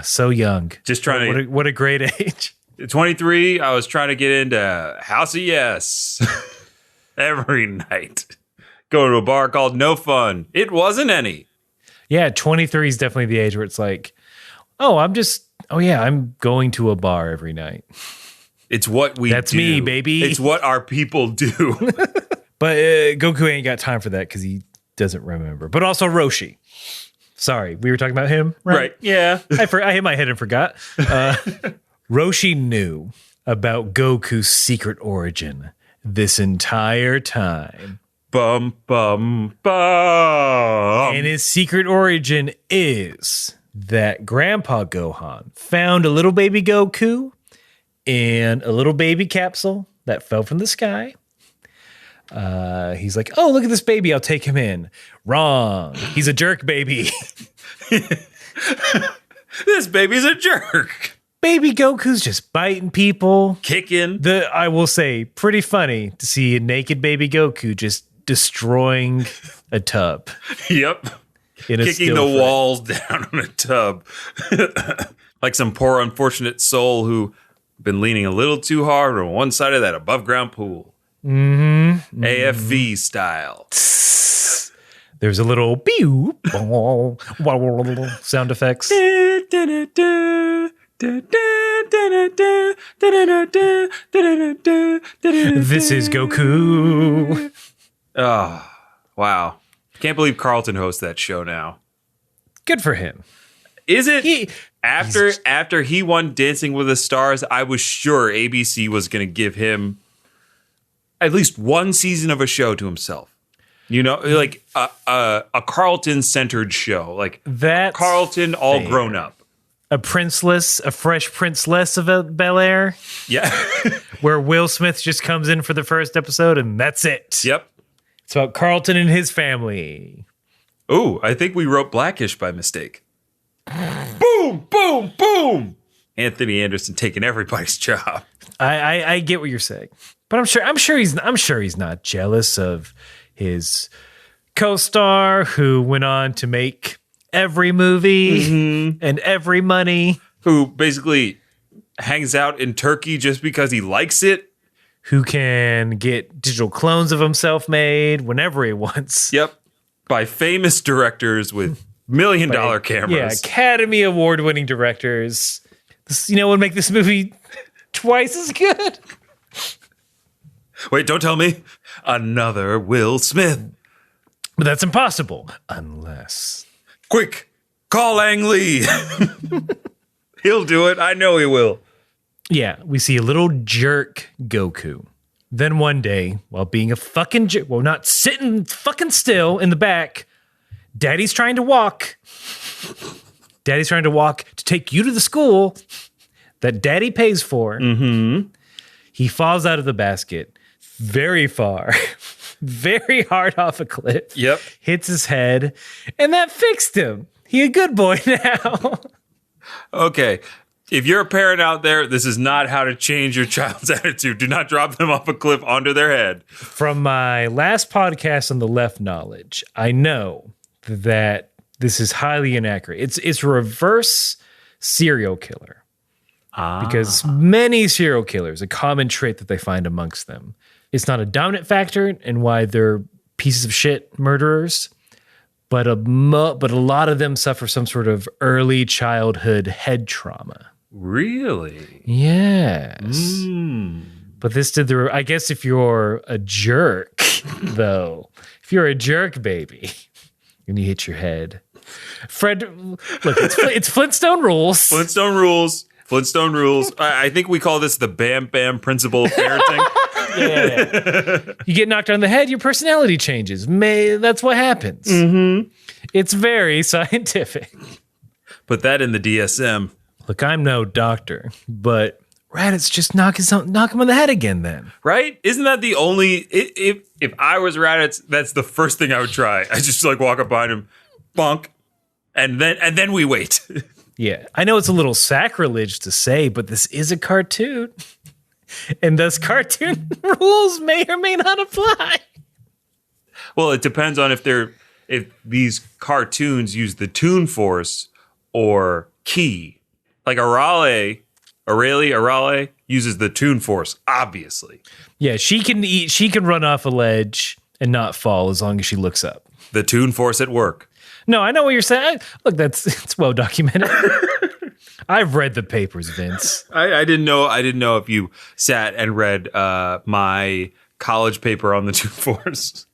So young. Just trying what a great age. At 23, I was trying to get into House of Yes every night. Go to a bar called No Fun. It wasn't any. Yeah, 23 is definitely the age where it's like, I'm going to a bar every night. It's what we That's do. me, baby. It's what our people do. But Goku ain't got time for that because he doesn't remember. But also Roshi. Sorry, we were talking about him, right? Yeah. I hit my head and forgot. Roshi knew about Goku's secret origin this entire time. Bum, bum, bum. And his secret origin is that Grandpa Gohan found a little baby Goku in a little baby capsule that fell from the sky. He's like, oh, look at this baby. I'll take him in. Wrong. He's a jerk baby. This baby's a jerk. Baby Goku's just biting people. Kicking. I will say, pretty funny to see a naked baby Goku just destroying a tub. Yep. Kicking the walls down on a tub. Like some poor unfortunate soul who been leaning a little too hard on one side of that above ground pool. Mm-hmm. AFV style. There's a little pew sound effects. This is Goku. Oh, wow. Can't believe Carlton hosts that show now. Good for him. Is it? After he won Dancing with the Stars, I was sure ABC was going to give him at least one season of a show to himself. You know, like a Carlton-centered show. Like That's Carlton all fair. grown up. A fresh princeless of Bel-Air. Yeah. Where Will Smith just comes in for the first episode and that's it. Yep. It's about Carlton and his family. Ooh, I think we wrote Blackish by mistake. Boom, boom, boom. Anthony Anderson taking everybody's job. I get what you're saying, but I'm sure he's not jealous of his co-star who went on to make every movie and every money. Who basically hangs out in Turkey just because he likes it. Who can get digital clones of himself made whenever he wants. Yep. By famous directors with $1 million cameras. Yeah, Academy Award-winning directors. This, would make this movie twice as good. Wait, don't tell me. Another Will Smith. But that's impossible. Unless... Quick, call Ang Lee. He'll do it. I know he will. Yeah, we see a little jerk Goku. Then one day, while being a fucking jerk, not sitting fucking still in the back, Daddy's trying to walk. Daddy's trying to walk to take you to the school that Daddy pays for. Mm-hmm. He falls out of the basket very far, very hard off a cliff. Yep. Hits his head, and that fixed him. He a good boy now. Okay. If you're a parent out there, this is not how to change your child's attitude. Do not drop them off a cliff onto their head. From my last podcast on the left knowledge, I know that this is highly inaccurate. It's reverse serial killer. Because many serial killers, a common trait that they find amongst them, it's not a dominant factor in why they're pieces of shit murderers, but a lot of them suffer some sort of early childhood head trauma. Really? Yes. But this did I guess if you're a jerk, though, if you're a jerk baby and you hit your head, Fred, look, it's Flintstone rules. Flintstone rules. Flintstone rules. I think we call this the Bam Bam principle of parenting. Yeah. You get knocked on the head, your personality changes. That's what happens. Mm-hmm. It's very scientific. Put that in the DSM. Look, I'm no doctor, but Raditz just knock him on the head again then. Right? Isn't that the only... If I was Raditz, that's the first thing I would try. I just walk up behind him, bonk, and then we wait. Yeah, I know it's a little sacrilege to say, but this is a cartoon. And thus cartoon rules may or may not apply. Well, it depends on if these cartoons use the Toon Force or Ki. Like Arale uses the Toon Force, obviously. Yeah, she can run off a ledge and not fall as long as she looks up. The Toon Force at work. No, I know what you're saying. Look, it's well documented. I've read the papers, Vince. I didn't know if you sat and read my college paper on the Toon Force.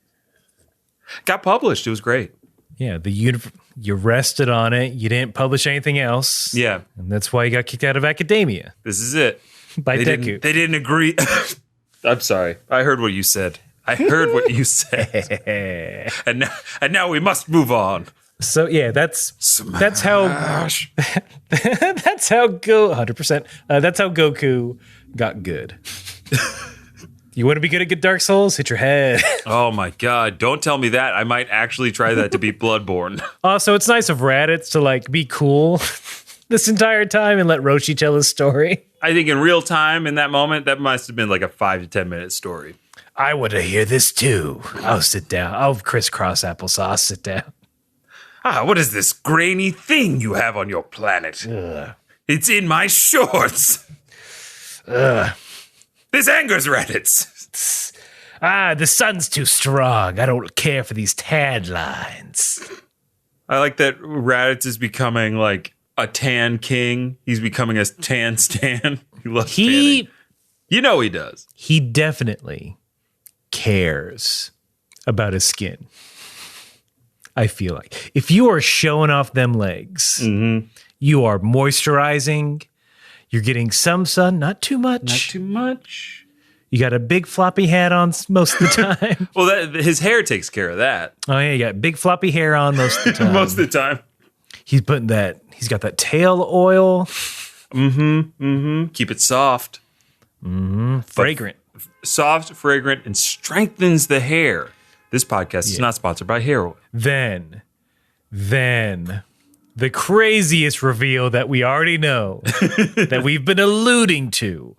Got published. It was great. Yeah, you rested on it. You didn't publish anything else. Yeah. And that's why you got kicked out of academia. This is it. By Deku. They didn't agree. I'm sorry. I heard what you said. And now we must move on. So yeah, that's how 100%. That's how Goku got good. You want to be good at Dark Souls? Hit your head. Oh my god! Don't tell me that. I might actually try that to beat Bloodborne. Also, it's nice of Raditz to be cool this entire time and let Roshi tell his story. I think in real time, in that moment, that must have been like a 5 to 10 minute story. I want to hear this too. I'll sit down. I'll crisscross applesauce. Sit down. What is this grainy thing you have on your planet? It's in my shorts. This angers Raditz. The sun's too strong. I don't care for these tan lines. I like that Raditz is becoming like a tan king. He's becoming a tan stan. He loves tanning. You know he does. He definitely cares about his skin. I feel like if you are showing off them legs, you are moisturizing. You're getting some sun, not too much. Not too much. You got a big floppy hat on most of the time. Well, his hair takes care of that. Oh yeah, you got big floppy hair on most of the time. Most of the time. He's got that tail oil. Keep it soft. Fragrant. Soft, fragrant, and strengthens the hair. This podcast is not sponsored by hair oil. Then the craziest reveal that we already know, that we've been alluding to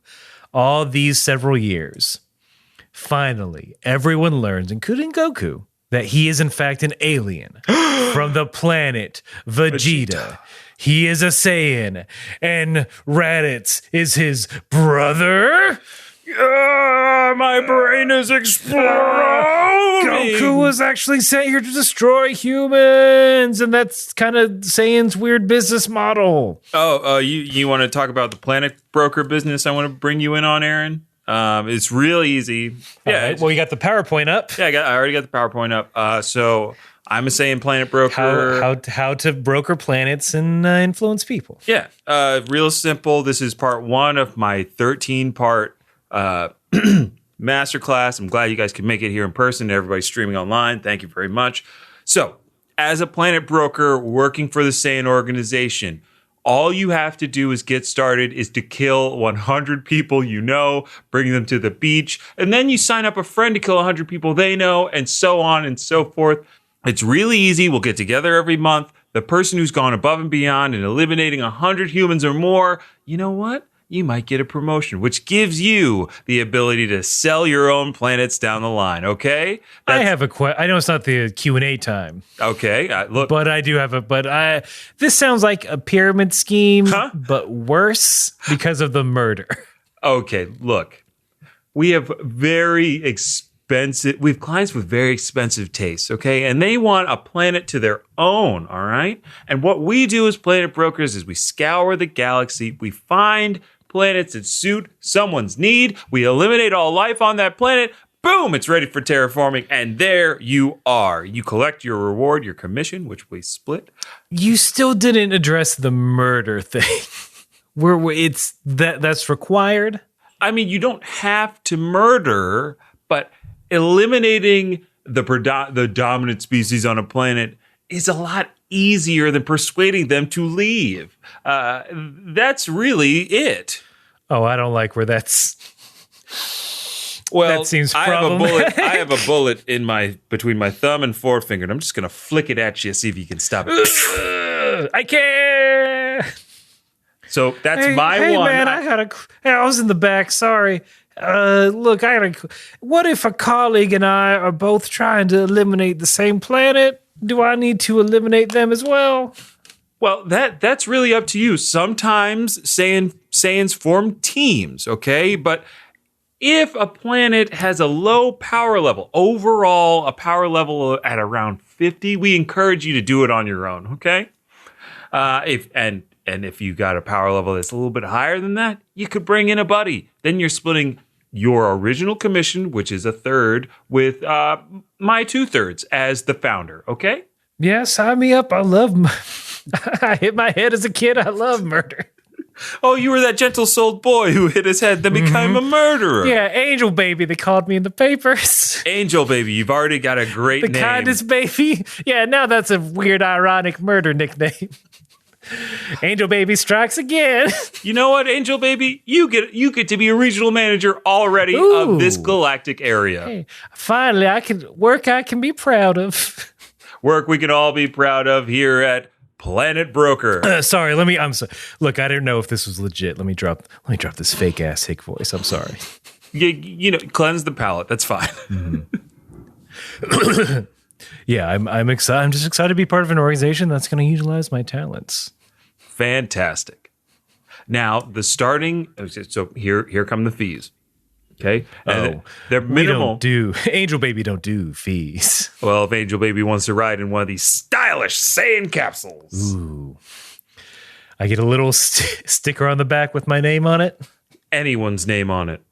all these several years. Finally, everyone learns, including Goku, that he is in fact an alien from the planet Vegeta. He is a Saiyan, and Raditz is his brother. My brain is exploding. Goku was actually sent here to destroy humans, and that's kind of Saiyan's weird business model. You want to talk about the planet broker business I want to bring you in on, Aaron? It's real easy. Yeah. Right. Well, you got the PowerPoint up. Yeah, I already got the PowerPoint up. So I'm a Saiyan planet broker. How to broker planets and influence people. Yeah. Real simple. This is part 1 of my 13-part masterclass. I'm glad you guys can make it here in person. Everybody's streaming online. Thank you very much. So, as a planet broker working for the Saiyan organization, all you have to do is get started is to kill 100 people you know, bring them to the beach, and then you sign up a friend to kill 100 people they know, and so on and so forth. It's really easy. We'll get together every month. The person who's gone above and beyond and eliminating 100 humans or more, you know what? You might get a promotion, which gives you the ability to sell your own planets down the line, okay? I have a question. I know it's not the Q&A time. Okay, look. But I do have this sounds like a pyramid scheme, but worse because of the murder. Okay, look. We have we have clients with very expensive tastes, okay? And they want a planet to their own, all right? And what we do as planet brokers is we scour the galaxy, we find planets that suit someone's need, we eliminate all life on that planet, boom, it's ready for terraforming, and there you are. You collect your reward, your commission, which we split. You still didn't address the murder thing. That's required? I mean, you don't have to murder, but eliminating the dominant species on a planet is a lot easier than persuading them to leave. That's really it. Oh, I don't like where that's. Well, that seems problematic. I have a bullet in between my thumb and forefinger, and I'm just gonna flick it at you, see if you can stop it. I can't. So that's my one. Man, I was in the back. Sorry. Look, what if a colleague and I are both trying to eliminate the same planet? Do I need to eliminate them as well? Well, that's really up to you. Sometimes Saiyans form teams, okay? But if a planet has a low power level, overall a power level at around 50, we encourage you to do it on your own, okay? If you got a power level that's a little bit higher than that, you could bring in a buddy. Then you're splitting your original commission, which is 1/3, with my 2/3 as the founder, okay? Yeah, sign me up. I love I hit my head as a kid. I love murder. Oh, you were that gentle-souled boy who hit his head, then became a murderer. Yeah, Angel Baby, they called me in the papers. Angel Baby, you've already got a great name. The kindest baby. Yeah, now that's a weird, ironic murder nickname. Angel Baby strikes again. You know what, Angel Baby? You get to be a regional manager already of this galactic area. Hey, finally, I can be proud of. Work we can all be proud of here at Planet Broker. Sorry, I'm sorry. Look, I didn't know if this was legit. Let me drop this fake ass hick voice. I'm sorry. You know, cleanse the palate. That's fine. Mm-hmm. Yeah, I'm excited. I'm just excited to be part of an organization that's going to utilize my talents. Fantastic. Now, so here come the fees. Okay. And they're minimal. Angel Baby don't do fees. Well, if Angel Baby wants to ride in one of these stylish Saiyan capsules. Ooh. I get a little sticker on the back with my name on it. Anyone's name on it.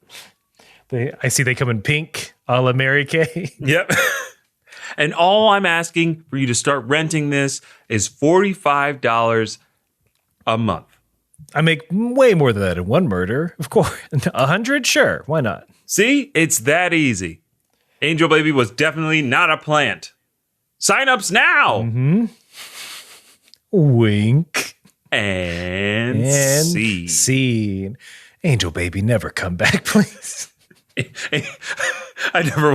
I see they come in pink, a la Mary Kay. Yep. And all I'm asking for you to start renting this is $45 a month. I make way more than that in one murder. Of course. 100? Sure. Why not? See? It's that easy. Angel Baby was definitely not a plant. Sign-ups now! Mm-hmm. Wink. And scene. Angel Baby, never come back, please. I never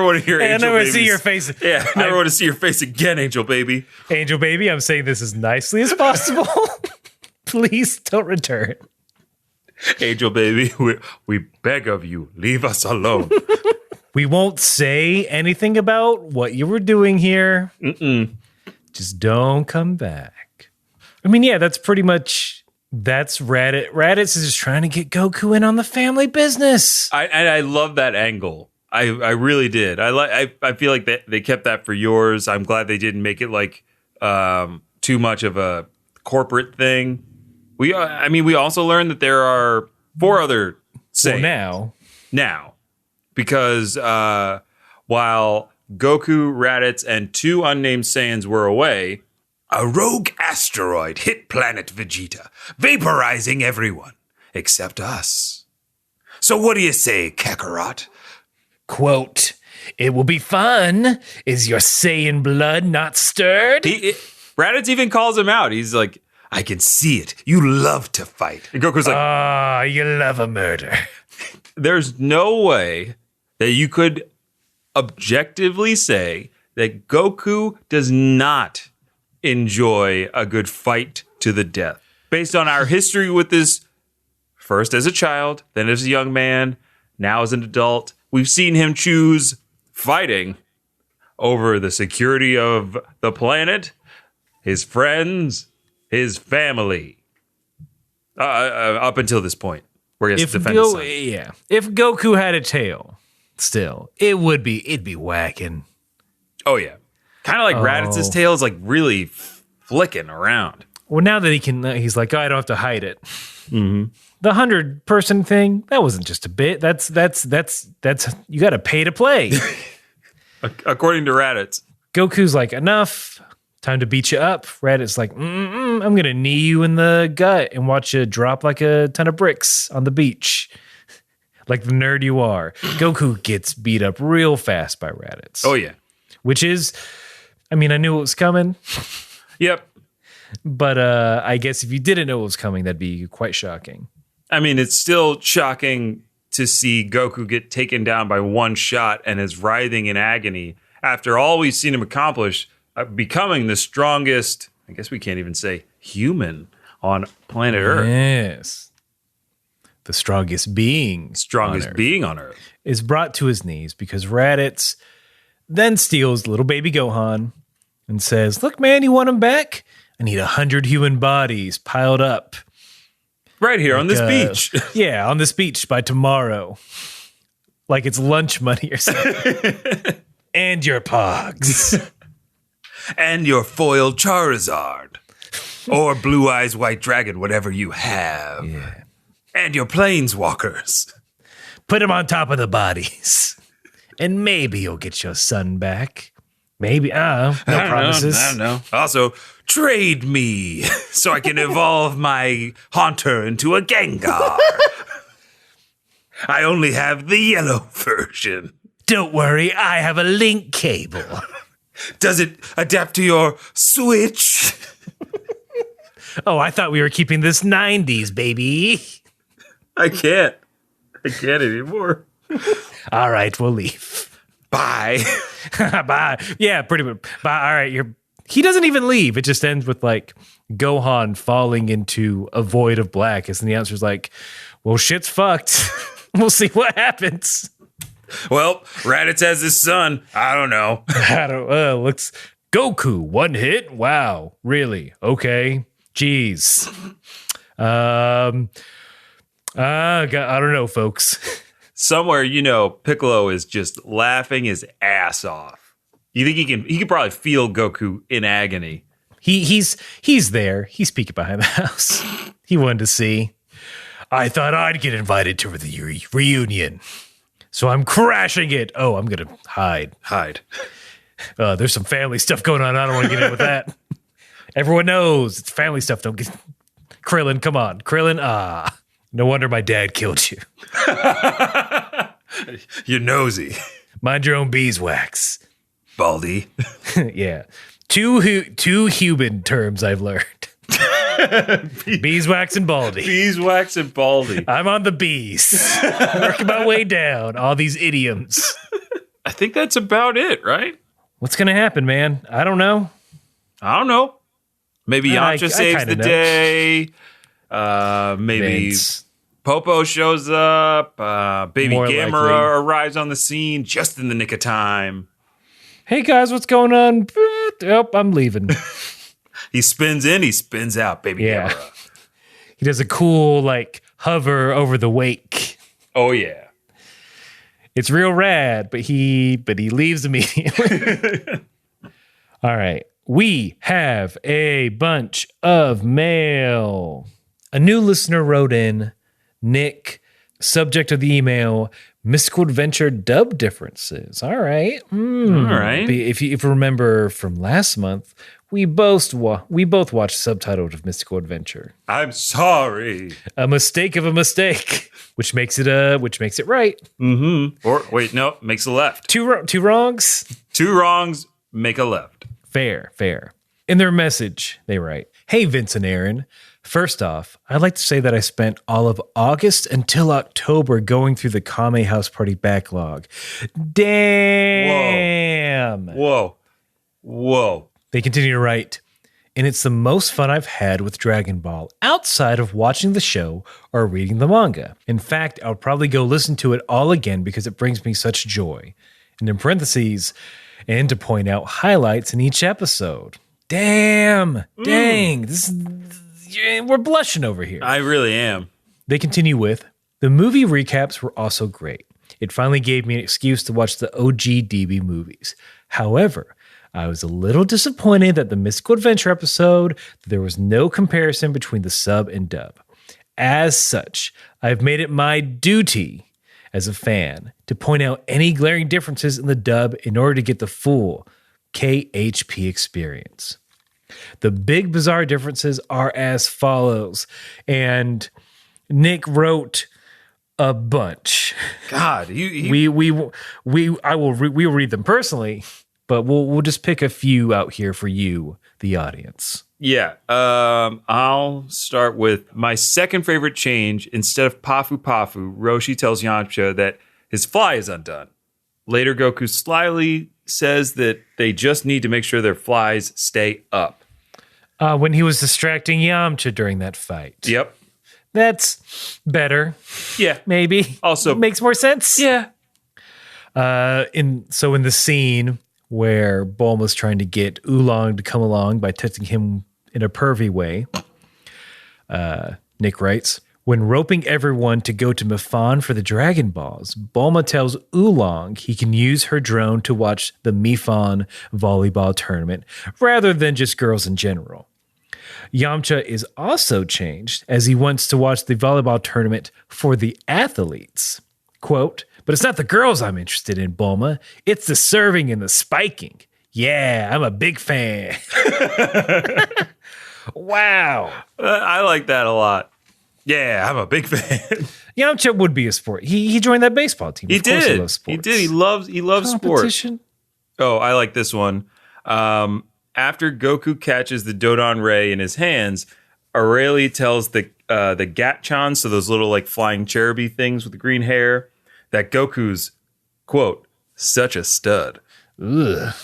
want to hear Angel Baby. See your face. Yeah, I never want to see your face again, Angel Baby. Angel Baby, I'm saying this as nicely as possible. Please don't return. Angel Baby, we beg of you, leave us alone. We won't say anything about what you were doing here. Just don't come back. I mean, yeah, that's pretty much, that's Raditz. Raditz is just trying to get Goku in on the family business. I love that angle. I really did. I feel like they kept that for yours. I'm glad they didn't make it like too much of a corporate thing. We also learned that there are 4 other Saiyans. Now, because while Goku, Raditz, and 2 unnamed Saiyans were away, a rogue asteroid hit planet Vegeta, vaporizing everyone except us. So what do you say, Kakarot? Quote, "It will be fun. Is your Saiyan blood not stirred?" Raditz even calls him out. He's like, I can see it. You love to fight. And Goku's like, you love a murder. There's no way that you could objectively say that Goku does not enjoy a good fight to the death. Based on our history with this, first as a child, then as a young man, now as an adult, we've seen him choose fighting over the security of the planet, his friends, his family, up until this point, where he has to defend his son. Yeah, if Goku had a tail, still, it'd be whacking. Oh yeah, kind of like Raditz's tail is like really flicking around. Well, now that he can, he's like, I don't have to hide it. Mm-hmm. The 100-person thing, that wasn't just a bit. That's you got to pay to play. According to Raditz, Goku's like, enough. Time to beat you up. Raditz like, I'm going to knee you in the gut and watch you drop like a ton of bricks on the beach. Like the nerd you are. Goku gets beat up real fast by Raditz. Oh, yeah. Which is, I mean, I knew it was coming. Yep. But I guess if you didn't know it was coming, that'd be quite shocking. I mean, it's still shocking to see Goku get taken down by one shot and is writhing in agony after all we've seen him accomplish, becoming the strongest, I guess we can't even say human on planet Earth. Yes. The strongest being. On Earth. Is brought to his knees because Raditz then steals little baby Gohan and says, look, man, you want him back? I need 100 human bodies piled up. Right here on this beach. Yeah, on this beach by tomorrow. Like it's lunch money or something. And your Pogs. And your foiled Charizard. Or Blue Eyes White Dragon, whatever you have. Yeah. And your Planeswalkers. Put them on top of the bodies. And maybe you'll get your son back. Maybe. No promises. I don't know. Also, trade me so I can evolve my Haunter into a Gengar. I only have the yellow version. Don't worry, I have a link cable. Does it adapt to your Switch? Oh, I thought we were keeping this 90s, baby. I can't anymore. All right, we'll leave. Bye. Bye. Yeah, pretty much. Bye. All right, he doesn't even leave. It just ends with like Gohan falling into a void of black. And the answer's like, well, shit's fucked. We'll see what happens. Well, Raditz has his son. I don't know. Looks Goku, one hit. Wow. Really? Okay. Jeez. I don't know, folks. somewhere, Piccolo is just laughing his ass off. You think he can probably feel Goku in agony. He's there. He's peeking behind the house. He wanted to see. I thought I'd get invited to the reunion, so I'm crashing it. Oh, I'm gonna hide. There's some family stuff going on. I don't want to get in with that. Everyone knows it's family stuff. Don't get Krillin. Come on, Krillin. No wonder my dad killed you. You're nosy. Mind your own beeswax, Baldy. Yeah, two human terms I've learned. Beeswax and baldy. Beeswax and baldy. I'm on the bees. Working my way down. All these idioms. I think that's about it, right? What's going to happen, man? I don't know. Maybe Yamcha saves the day. Maybe Vince. Popo shows up. Baby More Gamera likely. arrives on the scene just in the nick of time. Hey, guys, what's going on? Oh, I'm leaving. He spins in, he spins out, Baby Yeah. Gamera. He does a cool, hover over the wake. Oh, yeah. It's real rad, but he leaves immediately. All right. We have a bunch of mail. A new listener wrote in, Nick, subject of the email, Mystical Adventure dub differences. All right. All right. If you remember from last month, we both watched subtitled of Mystical Adventure. I'm sorry. A mistake of a mistake, which makes it right. Mm-hmm. Or, wait, no, makes a left. Two wrongs. Two wrongs make a left. Fair. In their message, they write, Hey, Vince and Aaron. First off, I'd like to say that I spent all of August until October going through the Kame House Party backlog. Damn. Whoa. They continue to write, and it's the most fun I've had with Dragon Ball outside of watching the show or reading the manga. In fact, I'll probably go listen to it all again because it brings me such joy. And in parentheses, and to point out highlights in each episode. Dang, we're blushing over here. I really am. They continue with, the movie recaps were also great. It finally gave me an excuse to watch the OG DB movies. However, I was a little disappointed that the Mystical Adventure episode, there was no comparison between the sub and dub. As such, I've made it my duty as a fan to point out any glaring differences in the dub in order to get the full KHP experience. The big bizarre differences are as follows, and Nick wrote a bunch. God, We will read them personally, but we'll just pick a few out here for you, the audience. Yeah. I'll start with my second favorite change. Instead of Pafu, Roshi tells Yamcha that his fly is undone. Later, Goku slyly says that they just need to make sure their flies stay up. When he was distracting Yamcha during that fight. Yep. That's better. Yeah. Maybe. Also makes more sense. Yeah. In the scene where Bulma's trying to get Oolong to come along by touching him in a pervy way, Nick writes, when roping everyone to go to Mifan for the Dragon Balls, Bulma tells Oolong he can use her drone to watch the Mifan volleyball tournament rather than just girls in general. Yamcha is also changed as he wants to watch the volleyball tournament for the athletes. Quote, but it's not the girls I'm interested in, Bulma. It's the serving and the spiking. Yeah, I'm a big fan. Wow. I like that a lot. Yeah, I'm a big fan. Yamcha would be a sport. He joined that baseball team. He Of course did. He loves sports. He did. He loves sports. Competition. Oh, I like this one. After Goku catches the Dodon Ray in his hands, Aurelie tells the Gatchan, so those little flying cheruby things with the green hair, that Goku's, quote, such a stud. Ugh.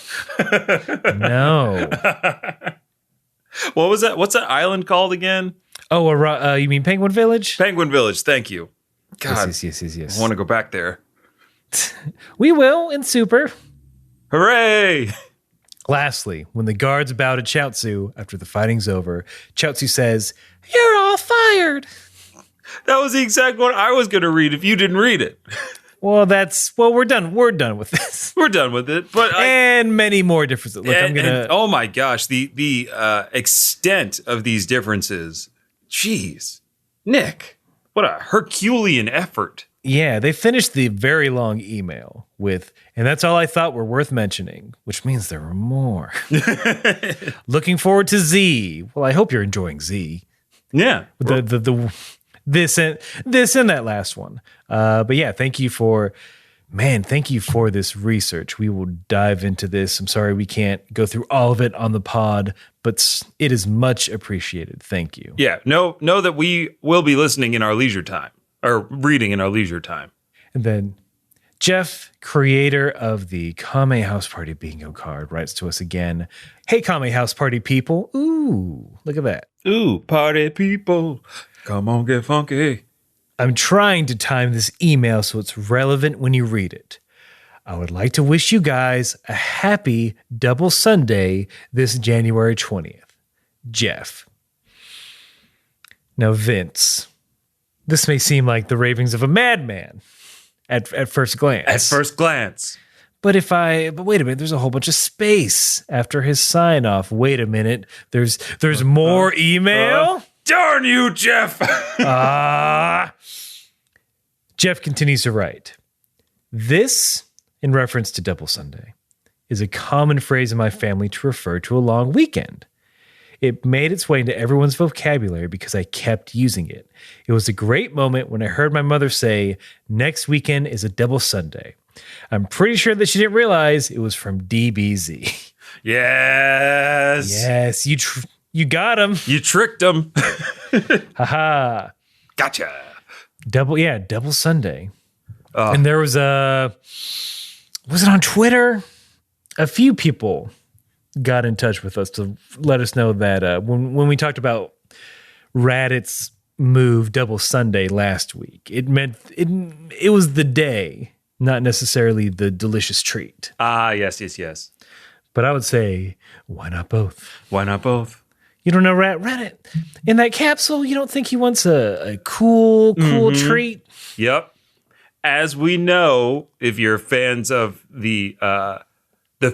No. What was that? What's that island called again? Oh, you mean Penguin Village? Penguin Village. Thank you. God, Yes. I want to go back there. We will in Super. Hooray! Lastly, when the guards bow to Chaozu after the fighting's over, Chaozu says, "You're all fired." That was the exact one I was going to read if you didn't read it. Well, we're done. We're done with this. We're done with it. But and many more differences. Look, oh my gosh, the extent of these differences. Jeez. Nick, what a Herculean effort. Yeah, they finished the very long email with, and that's all I thought were worth mentioning, which means there were more. Looking forward to Z. Well, I hope you're enjoying Z. Yeah. This and that last one. But yeah, thank you for this research. We will dive into this. I'm sorry we can't go through all of it on the pod, but it is much appreciated. Thank you. Yeah, know that we will be listening in our leisure time, or reading in our leisure time. And then Jeff, creator of the Kame House Party bingo card, writes to us again. Hey, Kame House Party people. Ooh, look at that. Ooh, party people. Come on, get funky. I'm trying to time this email so it's relevant when you read it. I would like to wish you guys a happy double Sunday this January 20th. Jeff. Now, Vince, this may seem like the ravings of a madman at first glance. At first glance. But wait a minute, there's a whole bunch of space after his sign off. Wait a minute, there's more email? Darn you, Jeff! Jeff continues to write, this, in reference to Double Sunday, is a common phrase in my family to refer to a long weekend. It made its way into everyone's vocabulary because I kept using it. It was a great moment when I heard my mother say, next weekend is a Double Sunday. I'm pretty sure that she didn't realize it was from DBZ. Yes. Yes, you got him. You tricked him. Haha. Gotcha. Double Sunday. And there was it on Twitter? A few people got in touch with us to let us know that when we talked about Raditz move Double Sunday last week, it meant it was the day, not necessarily the delicious treat. Yes. But I would say, why not both? Why not both? You don't know Raditz in that capsule. You don't think he wants a cool treat? Yep. As we know, if you're fans of the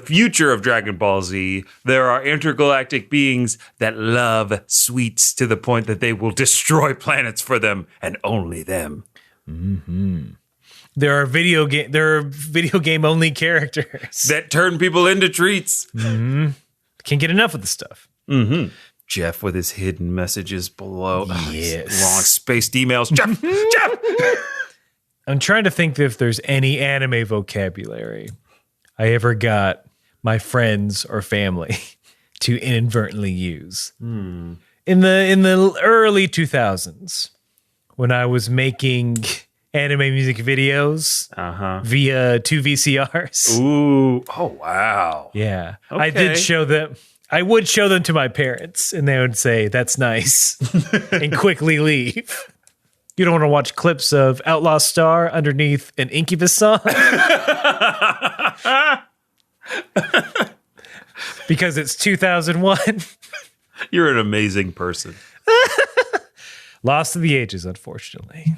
future of Dragon Ball Z, there are intergalactic beings that love sweets to the point that they will destroy planets for them and only them. Mm-hmm. There are video game only characters that turn people into treats. Mm-hmm. Can't get enough of the stuff. Mm-hmm. Jeff with his hidden messages below. Yes. Long spaced emails. Jeff! I'm trying to think if there's any anime vocabulary I ever got my friends or family to inadvertently use. In the early 2000s, when I was making anime music videos via 2 VCRs. Ooh. Oh, wow. Yeah. Okay. I would show them to my parents, and they would say, that's nice, and quickly leave. You don't want to watch clips of Outlaw Star underneath an Incubus song? Because it's 2001. You're an amazing person. Lost to the ages, unfortunately.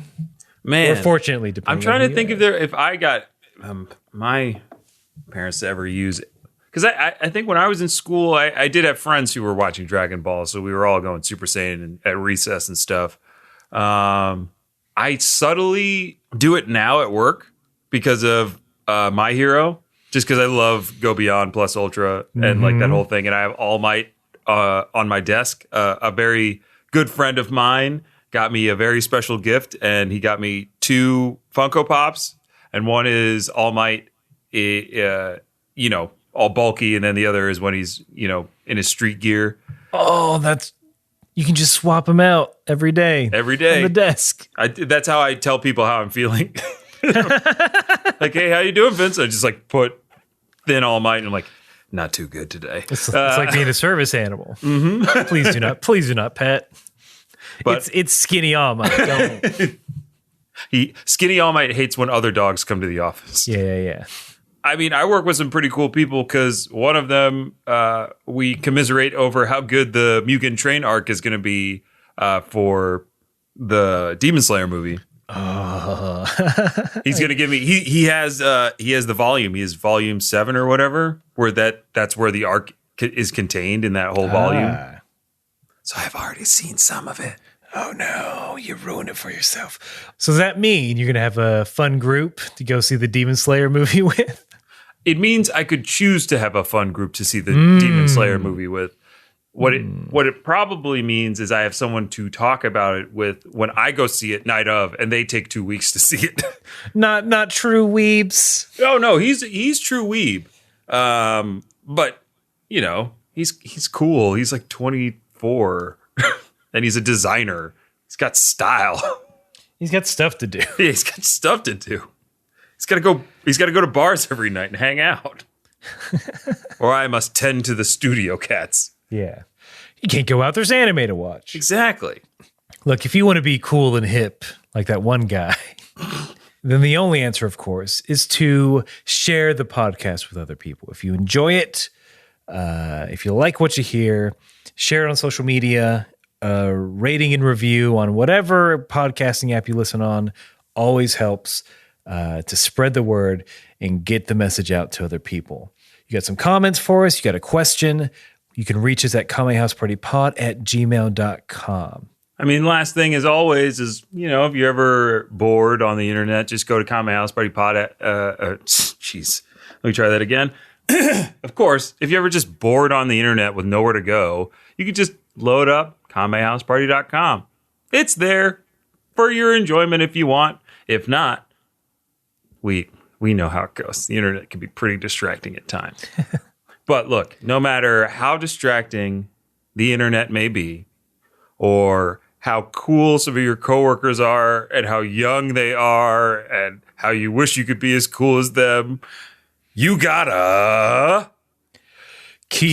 Man. Or fortunately, depending I'm trying on to think if I got my parents to ever use it. Because I think when I was in school, I did have friends who were watching Dragon Ball, so we were all going Super Saiyan at recess and stuff. I subtly do it now at work because of My Hero, just because I love Go Beyond Plus Ultra and like that whole thing. And I have All Might on my desk. A very good friend of mine got me a very special gift, and he got me 2 Funko Pops, and one is All Might, all bulky, and then the other is when he's, in his street gear. Oh, you can just swap them out every day. Every day. On the desk. That's how I tell people how I'm feeling. Like, hey, how you doing, Vince? I just put thin All Might, and I'm like, not too good today. It's like being a service animal. Mm-hmm. Please do not pet. But it's Skinny All Might. Don't. Skinny All Might hates when other dogs come to the office. Yeah. I mean, I work with some pretty cool people because one of them, we commiserate over how good the Mugen Train arc is going to be for the Demon Slayer movie. Oh. He's gonna give me. He has the volume. He has volume 7 or whatever, where that's where the arc is contained in that whole volume. So I've already seen some of it. Oh no, you ruined it for yourself. So does that mean you're gonna have a fun group to go see the Demon Slayer movie with? It means I could choose to have a fun group to see the Demon Slayer movie with. What it probably means is I have someone to talk about it with when I go see it night of, and they take 2 weeks to see it. Not true weebs. Oh no, he's true weeb. But you know, he's cool. He's like 24 and he's a designer. He's got style. He's got stuff to do. Yeah, he's got stuff to do. He's got to go to bars every night and hang out. Or I must tend to the studio cats. Yeah. You can't go out. There's anime to watch. Exactly. Look, if you want to be cool and hip like that one guy, then the only answer, of course, is to share the podcast with other people. If you enjoy it, if you like what you hear, share it on social media, rating and review on whatever podcasting app you listen on always helps to spread the word and get the message out to other people. You got some comments for us? You got a question? You can reach us at kamehousepartypod@gmail.com. I mean, last thing as always is, you know, if you're ever bored on the internet, just go to Kame House Party Pod jeez, let me try that again. Of course, if you're ever just bored on the internet with nowhere to go, you can just load up kamehouseparty.com. It's there for your enjoyment if you want. If not, we know how it goes. The internet can be pretty distracting at times. But look, no matter how distracting the internet may be, or how cool some of your coworkers are, and how young they are, and how you wish you could be as cool as them, you gotta keep